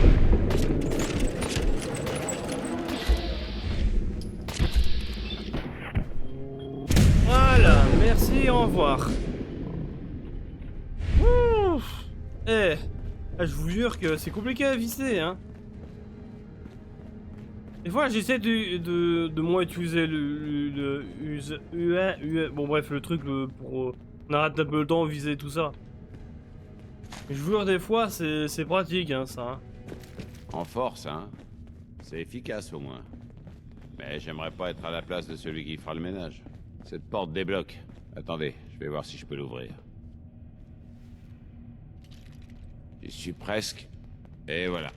Voilà, merci, au revoir. Ouf. Eh, je vous jure que c'est compliqué à viser, hein. Des fois, j'essaie de moins utiliser bon bref, le truc pour on arrête un peu le temps, viser tout ça. Mais je vous jure, des fois, c'est pratique, hein, ça. Hein. En force, hein. C'est efficace au moins. Mais j'aimerais pas être à la place de celui qui fera le ménage. Cette porte débloque. Attendez, je vais voir si je peux l'ouvrir. J'y suis presque. Et voilà.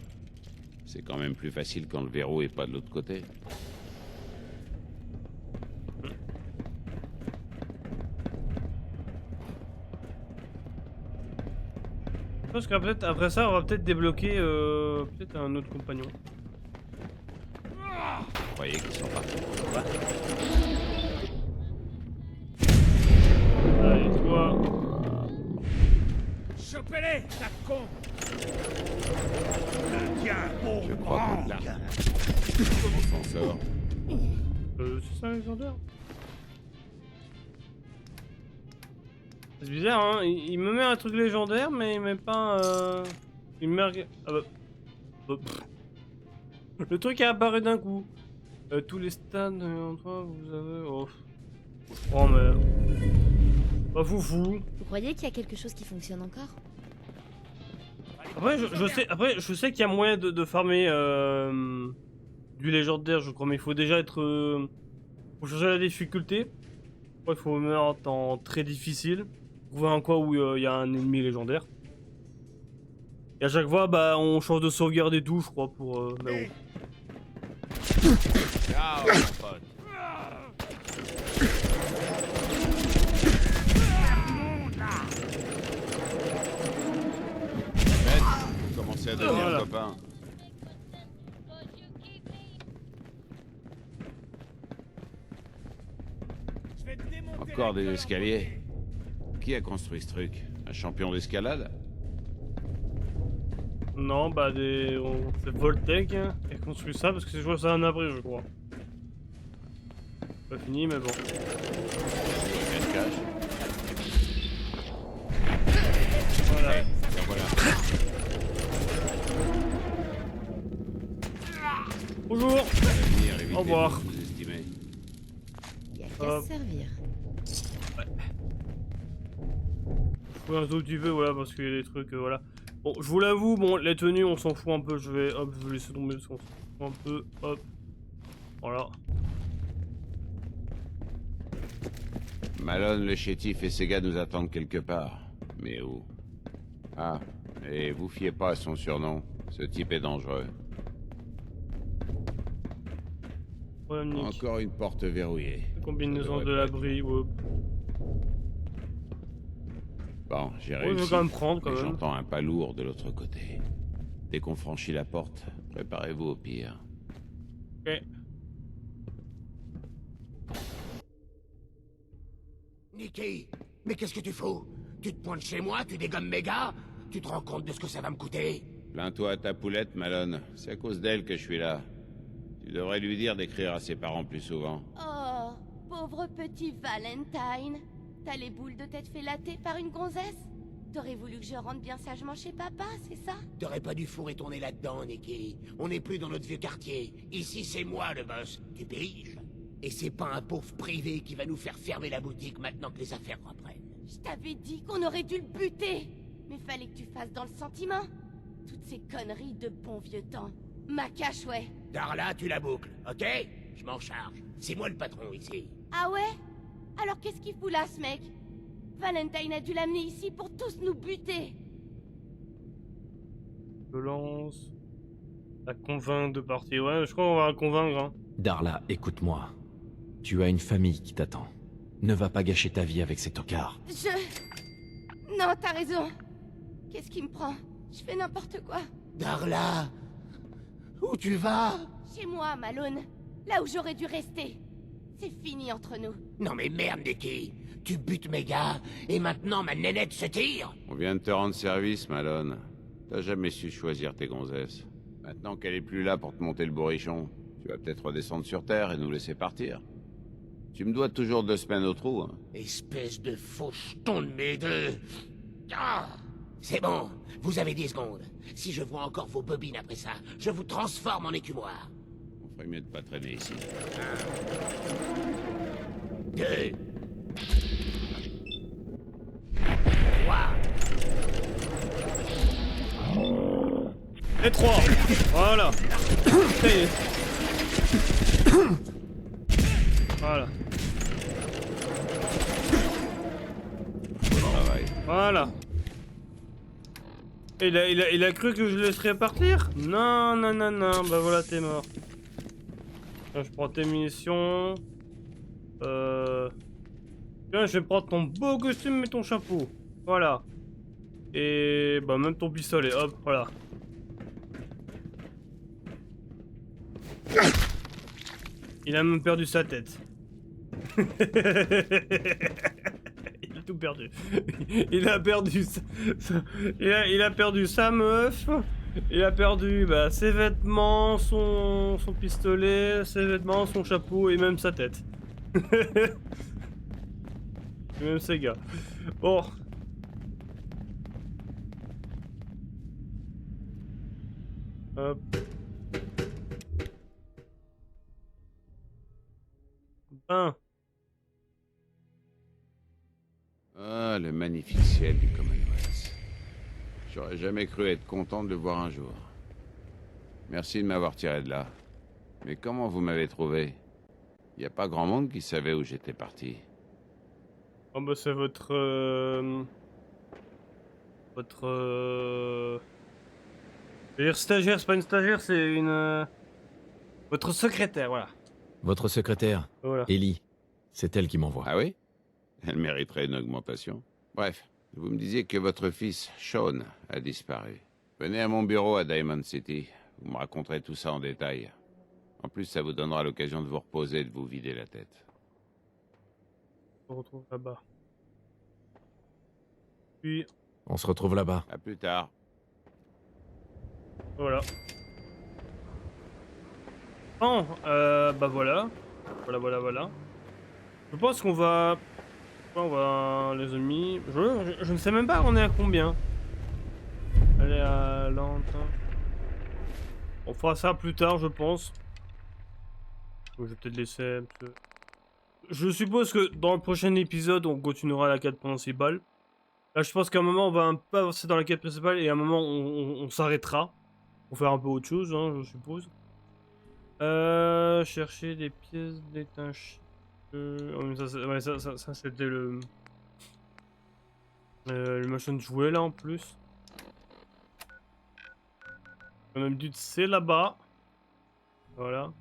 C'est quand même plus facile quand le verrou est pas de l'autre côté. Je pense qu'après ça, on va peut-être débloquer peut-être un autre compagnon. Vous croyez qu'ils sont partis pour le battre? Allez, toi. Chopez-les, ta con! Tiens, bon, je crois qu'on l'a. On s'en sort. C'est ça, Alexander? C'est bizarre, hein. Il me met un truc légendaire, mais il met pas il me met... Ah bah... Le truc a apparu d'un coup. Tous les stades en toi, vous avez... Oh mais... Pas foufou. Vous croyez qu'il y a quelque chose qui fonctionne encore? Après, je sais qu'il y a moyen de farmer du légendaire, je crois, mais il faut déjà être... faut changer la difficulté. Il faut mettre en très difficile. Trouver un coin où il y a un ennemi légendaire. Et à chaque fois, bah, on change de sauvegarde et tout, je crois, pour... mais bon. Ciao, mon pote. Vous commencez à devenir copains. Encore des escaliers. Qui a construit ce truc? Un champion d'escalade? Non, bah, c'est Voltec hein, qui a construit ça parce que je vois ça un abri, je crois. Pas fini, mais bon. Cache. Voilà. Voilà. Bonjour. Au revoir. Il y a qu'à se servir. Ouais, un tout petit peu, voilà, parce qu'il y a des trucs, voilà. Bon, je vous l'avoue, bon, les tenues, on s'en fout un peu, je vais laisser tomber parce qu'on s'en fout un peu, hop. Voilà. Malone, le chétif et ses gars nous attendent quelque part. Mais où? Ah, et vous fiez pas à son surnom. Ce type est dangereux. Ouais, encore une porte verrouillée. Combinaison de l'abri, ouais. Bon, j'ai Ouais, je vais réussi. quand même prendre, quand mais même. j'entends un pas lourd de l'autre côté. Dès qu'on franchit la porte, préparez-vous au pire. Ok. Nicky, mais qu'est-ce que tu fous? Tu te pointes chez moi, tu dégommes mes gars? Tu te rends compte de ce que ça va me coûter? Plains-toi à ta poulette, Malone. C'est à cause d'elle que je suis là. Tu devrais lui dire d'écrire à ses parents plus souvent. Oh, pauvre petit Valentine. T'as les boules de tête fait latter par une gonzesse? T'aurais voulu que je rentre bien sagement chez papa, c'est ça? T'aurais pas dû fourrer ton nez là-dedans, Nicky. On n'est plus dans notre vieux quartier. Ici, c'est moi le boss. Tu piges? Et c'est pas un pauvre privé qui va nous faire fermer la boutique maintenant que les affaires reprennent. Je t'avais dit qu'on aurait dû le buter. Mais fallait que tu fasses dans le sentiment. Toutes ces conneries de bon vieux temps. Ma cache, ouais. Darla, tu la boucles, ok? Je m'en charge. C'est moi le patron ici. Ah ouais? Alors qu'est-ce qu'il fout là, ce mec? Valentine a dû l'amener ici pour tous nous buter. Violence. La convaincre de partir. Ouais, je crois qu'on va la convaincre. Hein. Darla, écoute-moi. Tu as une famille qui t'attend. Ne va pas gâcher ta vie avec ces tocards. Non, t'as raison. Qu'est-ce qui me prend? Je fais n'importe quoi. Darla! Où tu vas? Chez moi, Malone. Là où j'aurais dû rester. C'est fini entre nous. Non mais merde, Nicky. Tu butes mes gars, et maintenant ma nénette se tire? On vient de te rendre service, Malone. T'as jamais su choisir tes gonzesses. Maintenant qu'elle est plus là pour te monter le bourrichon, tu vas peut-être redescendre sur Terre et nous laisser partir. Tu me dois toujours 2 semaines au trou, hein. Espèce de faux jeton de mes deux. Ah! C'est bon, vous avez 10 secondes. Si je vois encore vos bobines après ça, je vous transforme en écumoire. On ferait mieux de pas traîner ici. 1, 2, 3. Et 3. Voilà. Voilà. Voilà. Et il a cru que je le laisserais partir? Non, non, non, non. Bah voilà, t'es mort. Tiens, je prends tes munitions. Tiens, je vais prendre ton beau costume et ton chapeau. Voilà. Et bah même ton pistolet. Hop, voilà. Il a même perdu sa tête. Il a tout perdu. Il a perdu il a perdu sa meuf. Il a perdu bah, ses vêtements, son pistolet, ses vêtements, son chapeau et même sa tête. C'est même Sega. Bon. Hop. Ben. Ah, le magnifique ciel du Commonwealth. J'aurais jamais cru être content de le voir un jour. Merci de m'avoir tiré de là. Mais comment vous m'avez trouvé? Y a pas grand monde qui savait où j'étais parti. Oh bah c'est votre... Je veux dire stagiaire, c'est pas une stagiaire, c'est une... Votre secrétaire, voilà. Votre secrétaire, Voilà. Ellie, c'est elle qui m'envoie. Ah oui? Elle mériterait une augmentation. Bref, vous me disiez que votre fils, Sean, a disparu. Venez à mon bureau à Diamond City. Vous me raconterez tout ça en détail. En plus, ça vous donnera l'occasion de vous reposer et de vous vider la tête. On se retrouve là-bas. Puis... On se retrouve là-bas. À plus tard. Voilà. Bon, bah voilà. Voilà. Je pense qu'on va... On va... Les amis... Je ne sais même pas on est à combien. Elle est à lente. On fera ça plus tard, je pense. Je vais peut-être laisser un peu... Je suppose que dans le prochain épisode, on continuera la quête principale. Là, je pense qu'à un moment, on va un peu avancer dans la quête principale et à un moment, on s'arrêtera. Pour faire un peu autre chose, hein, je suppose. Chercher des pièces détachées. Ça c'était le machin de jouet là en plus. On a me dit c'est là-bas. Voilà.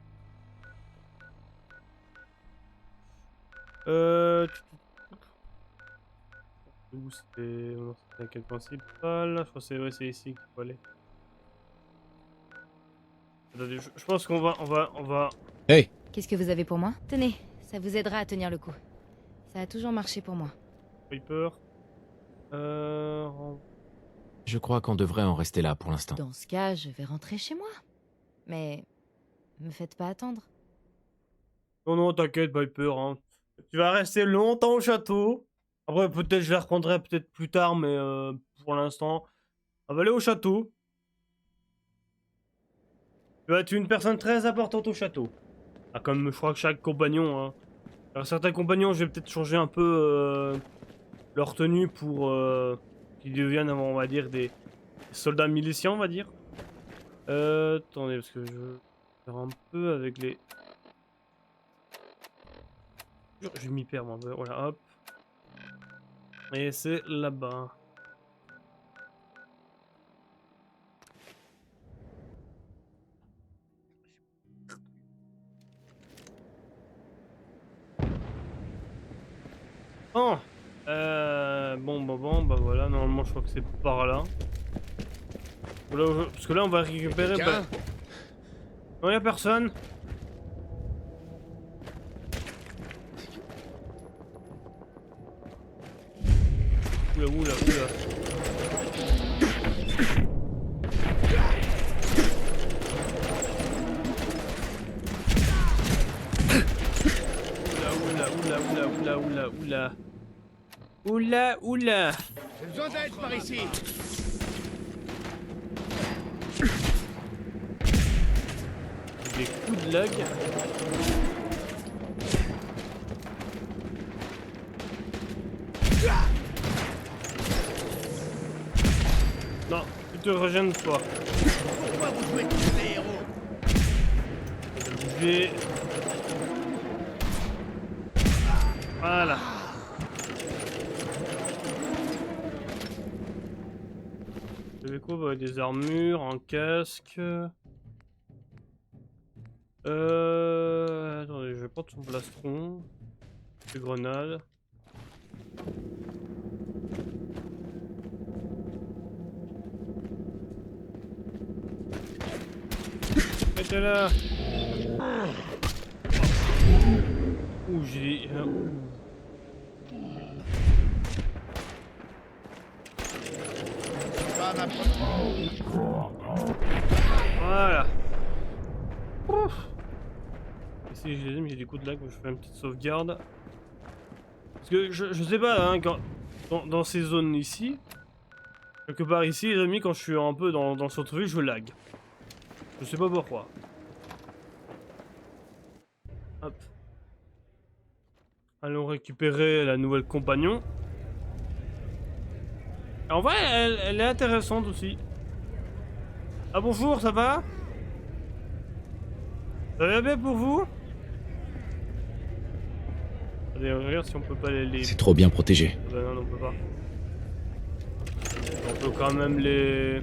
Où c'était la quête principale? Je crois que c'est ici qu'il faut aller. Attendez, je pense qu'on va... Hey! Qu'est-ce que vous avez pour moi? Tenez, ça vous aidera à tenir le coup. Ça a toujours marché pour moi. Piper. Je crois qu'on devrait en rester là pour l'instant. Dans ce cas, je vais rentrer chez moi. Mais... me faites pas attendre. Non, t'inquiète, Piper. Hein. Tu vas rester longtemps au château. Après, peut-être je les reprendrai peut-être plus tard, mais pour l'instant, on va aller au château. Tu vas être une personne très importante au château. Ah, comme je crois que chaque compagnon. Hein. Alors, certains compagnons, je vais peut-être changer un peu leur tenue pour qu'ils deviennent, on va dire, des soldats miliciens, on va dire. Attendez, parce que je vais faire un peu avec les... Je m'y perds, moi. Voilà, hop. Et c'est là-bas. Oh bon, bah voilà, normalement je crois que c'est par là. Voilà, parce que là on va récupérer... Bah... Non, y'a personne. Oula. Oula. J'ai besoin d'aide par ici. Des coups de lag. Non, tu te régènes pas. Pourquoi vous jouez tous les héros? Je vais... Voilà. J'avais quoi? Bah, des armures, un casque... Attendez, je vais prendre son plastron. Des grenades. Mettez là. Ouh, j'ai... Voilà. Ouf. Ici j'ai des coups de lag, je fais une petite sauvegarde. Parce que je sais pas, hein, dans ces zones ici, quelque part ici, les amis, quand je suis un peu dans le centre-ville, je lag. Je sais pas pourquoi. Hop. Allons récupérer la nouvelle compagnon. En vrai, elle est intéressante aussi. Ah bonjour, ça va? Ça va bien pour vous? Allez, regarde si on peut pas les... C'est trop bien protégé. Ah bah non, on peut pas. On peut quand même les...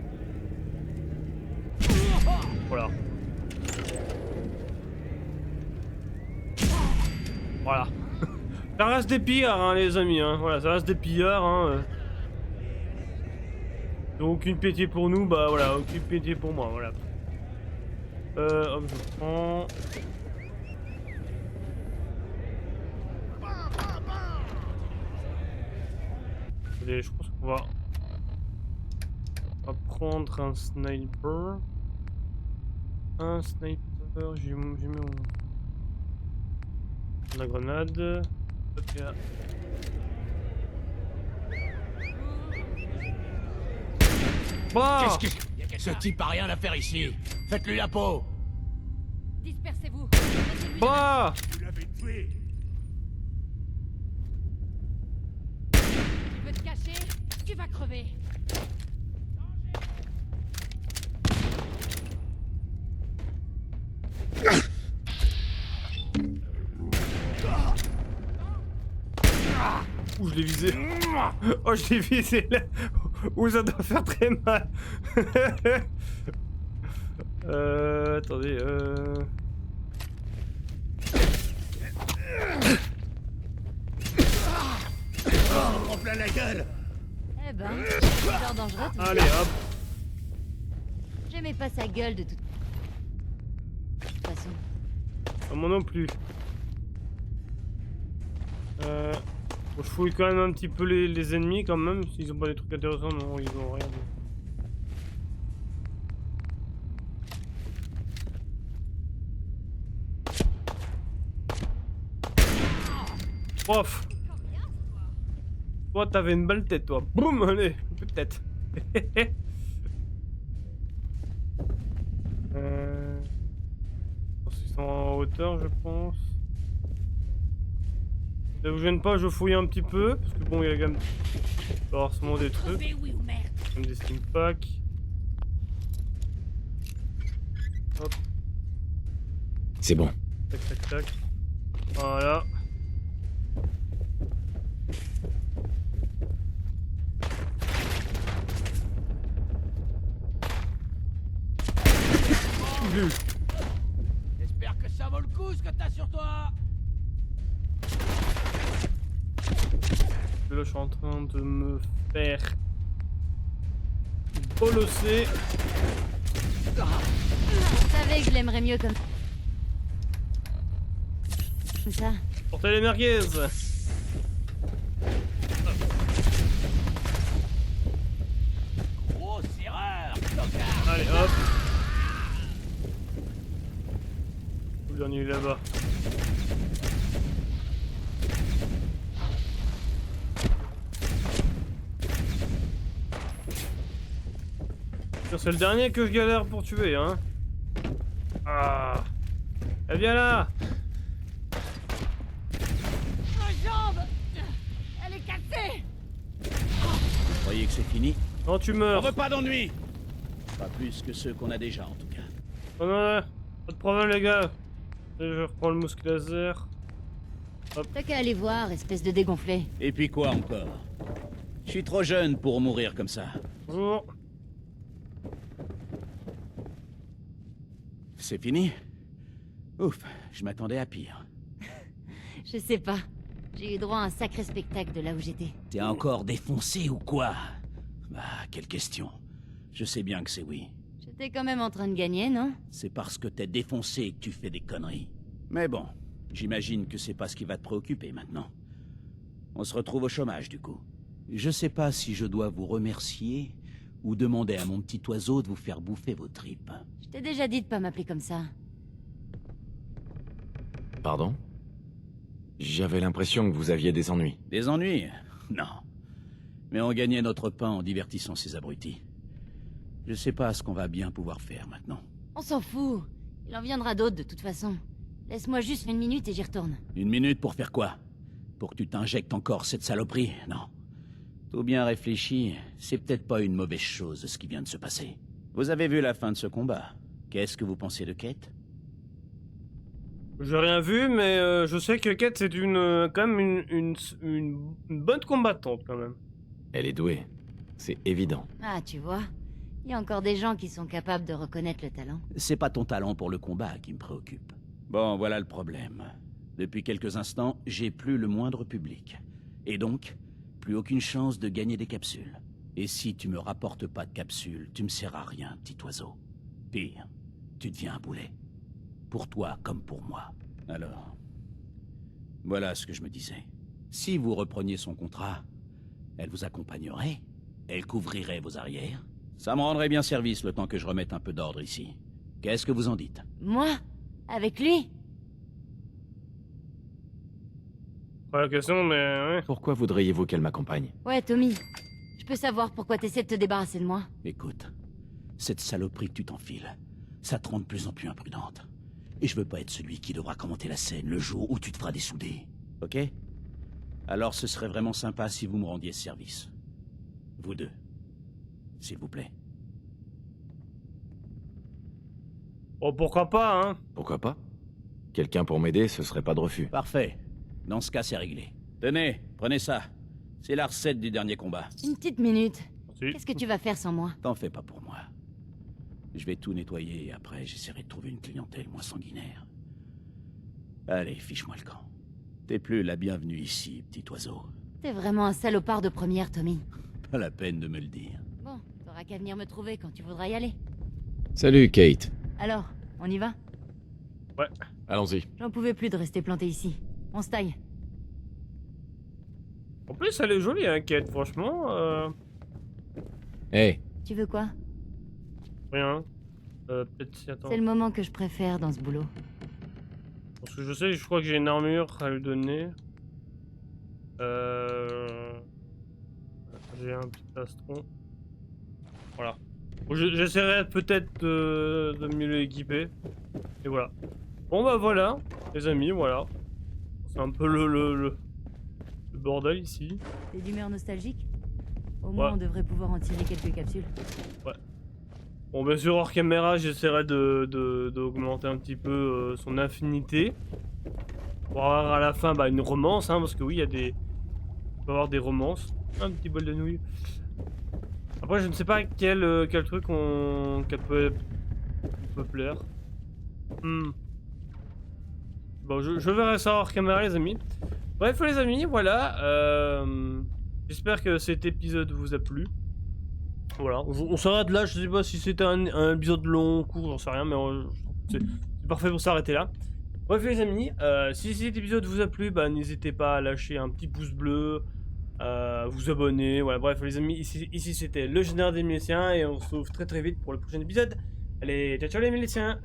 Voilà. Voilà. Ça reste des pillards, hein, les amis. Hein. Voilà, ça reste des pillards. Hein. Donc, aucune pitié pour nous. Bah voilà, aucune pitié pour moi. Voilà. Hop, je prends. Allez, je pense qu'on va prendre un sniper. Un sniper, j'ai mis où? La grenade. Ok. Bah Qu'est-ce que... Ce type a rien à faire ici. Faites-lui la peau. Dispersez-vous. Bah Vous l'avez tué. Tu veux te cacher? Tu vas crever. Ouh, je l'ai visé. Oh, je l'ai visé là. Ouh, ça doit faire très mal. Attendez, On prend plein la gueule. Eh ben, c'est genre dangereux. Tout allez, ça. hop. J'aimais pas sa gueule de toute façon. Ah, moi non plus. Bon, je fouille quand même un petit peu les ennemis quand même. S'ils ont pas des trucs intéressants, non, ils ont rien. Prof. Toi, t'avais une belle tête, toi. Boum, allez, peut-être. Ils sont en hauteur, je pense. Ça vous gêne pas, je fouille un petit peu. Parce que bon, il y a quand même forcément des trucs. Comme des steam packs. Hop. C'est bon. Tac, tac, tac. Voilà. J'espère que ça vaut le coup ce que t'as sur toi. Là, je suis en train de me faire bolosser. Je savais que je l'aimerais mieux comme ça. Portez les merguez. Grosse erreur. Allez, hop. Le dernier est là-bas. C'est le dernier que je galère pour tuer, hein. Ah. Eh bien là. Ma jambe, elle est cassée. Vous croyez que c'est fini? Non, tu On meurs. veut pas d'ennui. Pas plus que ceux qu'on a déjà en tout cas. Oh non, pas de problème les gars. Je reprends le mousque laser. Hop. T'as qu'à aller voir, espèce de dégonflé. Et puis quoi encore? Je suis trop jeune pour mourir comme ça. Bonjour. C'est fini? Ouf, je m'attendais à pire. Je sais pas. J'ai eu droit à un sacré spectacle de là où j'étais. T'es encore défoncé ou quoi? Bah, quelle question. Je sais bien que c'est oui. J'étais quand même en train de gagner, non? C'est parce que t'es défoncé que tu fais des conneries. Mais bon, j'imagine que c'est pas ce qui va te préoccuper maintenant. On se retrouve au chômage du coup. Je sais pas si je dois vous remercier ou demander à mon petit oiseau de vous faire bouffer vos tripes. Je t'ai déjà dit de pas m'appeler comme ça. Pardon? J'avais l'impression que vous aviez des ennuis. Des ennuis? Non. Mais on gagnait notre pain en divertissant ces abrutis. Je sais pas ce qu'on va bien pouvoir faire maintenant. On s'en fout. Il en viendra d'autres de toute façon. Laisse-moi juste 1 minute et j'y retourne. 1 minute pour faire quoi? Pour que tu t'injectes encore cette saloperie? Non. Tout bien réfléchi, c'est peut-être pas une mauvaise chose ce qui vient de se passer. Vous avez vu la fin de ce combat. Qu'est-ce que vous pensez de Kate? J'ai rien vu, mais je sais que Kate, c'est quand même une bonne combattante, quand même. Elle est douée. C'est évident. Ah, tu vois. Il y a encore des gens qui sont capables de reconnaître le talent. C'est pas ton talent pour le combat qui me préoccupe. Bon, voilà le problème. Depuis quelques instants, j'ai plus le moindre public. Et donc, plus aucune chance de gagner des capsules. Et si tu me rapportes pas de capsules, tu me sers à rien, petit oiseau. Pire, tu deviens un boulet. Pour toi comme pour moi. Alors, voilà ce que je me disais. Si vous repreniez son contrat, elle vous accompagnerait, elle couvrirait vos arrières. Ça me rendrait bien service le temps que je remette un peu d'ordre ici. Qu'est-ce que vous en dites? Moi? Avec lui? Pas la question, mais ouais. Pourquoi voudriez-vous qu'elle m'accompagne? Ouais, Tommy. Je peux savoir pourquoi t'essaies de te débarrasser de moi? Écoute, cette saloperie que tu t'enfiles, ça te rend de plus en plus imprudente. Et je veux pas être celui qui devra commenter la scène le jour où tu te feras dessouder. Ok? Alors ce serait vraiment sympa si vous me rendiez ce service. Vous deux. S'il vous plaît. Oh, pourquoi pas, hein? Pourquoi pas? Quelqu'un pour m'aider, ce serait pas de refus. Parfait. Dans ce cas, c'est réglé. Tenez, prenez ça. C'est la recette du dernier combat. Une petite minute. Merci. Qu'est-ce que tu vas faire sans moi? T'en fais pas pour moi. Je vais tout nettoyer et après, j'essaierai de trouver une clientèle moins sanguinaire. Allez, fiche-moi le camp. T'es plus la bienvenue ici, petit oiseau. T'es vraiment un salopard de première, Tommy. Pas la peine de me le dire. Bon, t'auras qu'à venir me trouver quand tu voudras y aller. Salut, Kate. Alors, on y va? Ouais. Allons-y. J'en pouvais plus de rester planté ici. On se taille. En plus, elle est jolie, hein, Kate, franchement. Hey. Tu veux quoi? Rien. Peut-être si attends. C'est le moment que je préfère dans ce boulot. Parce que je crois que j'ai une armure à lui donner. J'ai un petit plastron. Voilà. Bon, j'essaierai peut-être de mieux l'équiper. Et voilà. Bon bah voilà, les amis, voilà. C'est un peu le bordel ici. T'es d'humeur nostalgique? Au moins on devrait pouvoir en tirer quelques capsules. Ouais. Bon, bien sûr, hors caméra, j'essaierai d'augmenter un petit peu son affinité. Pour avoir à la fin une romance, hein, parce que oui, il y a des... On peut avoir des romances. Un petit bol de nouilles. Après, je ne sais pas quel truc qu'elle peut plaire. Bon, je verrai ça hors caméra, les amis. Bref, les amis, voilà. J'espère que cet épisode vous a plu. Voilà, on s'arrête là. Je sais pas si c'était un épisode long, court, j'en sais rien, mais c'est parfait pour s'arrêter là. Bref, les amis, si cet épisode vous a plu, n'hésitez pas à lâcher un petit pouce bleu, vous abonner. Voilà, bref, les amis, ici c'était le général des Miliciens et on se retrouve très vite pour le prochain épisode. Allez, ciao ciao les Miliciens!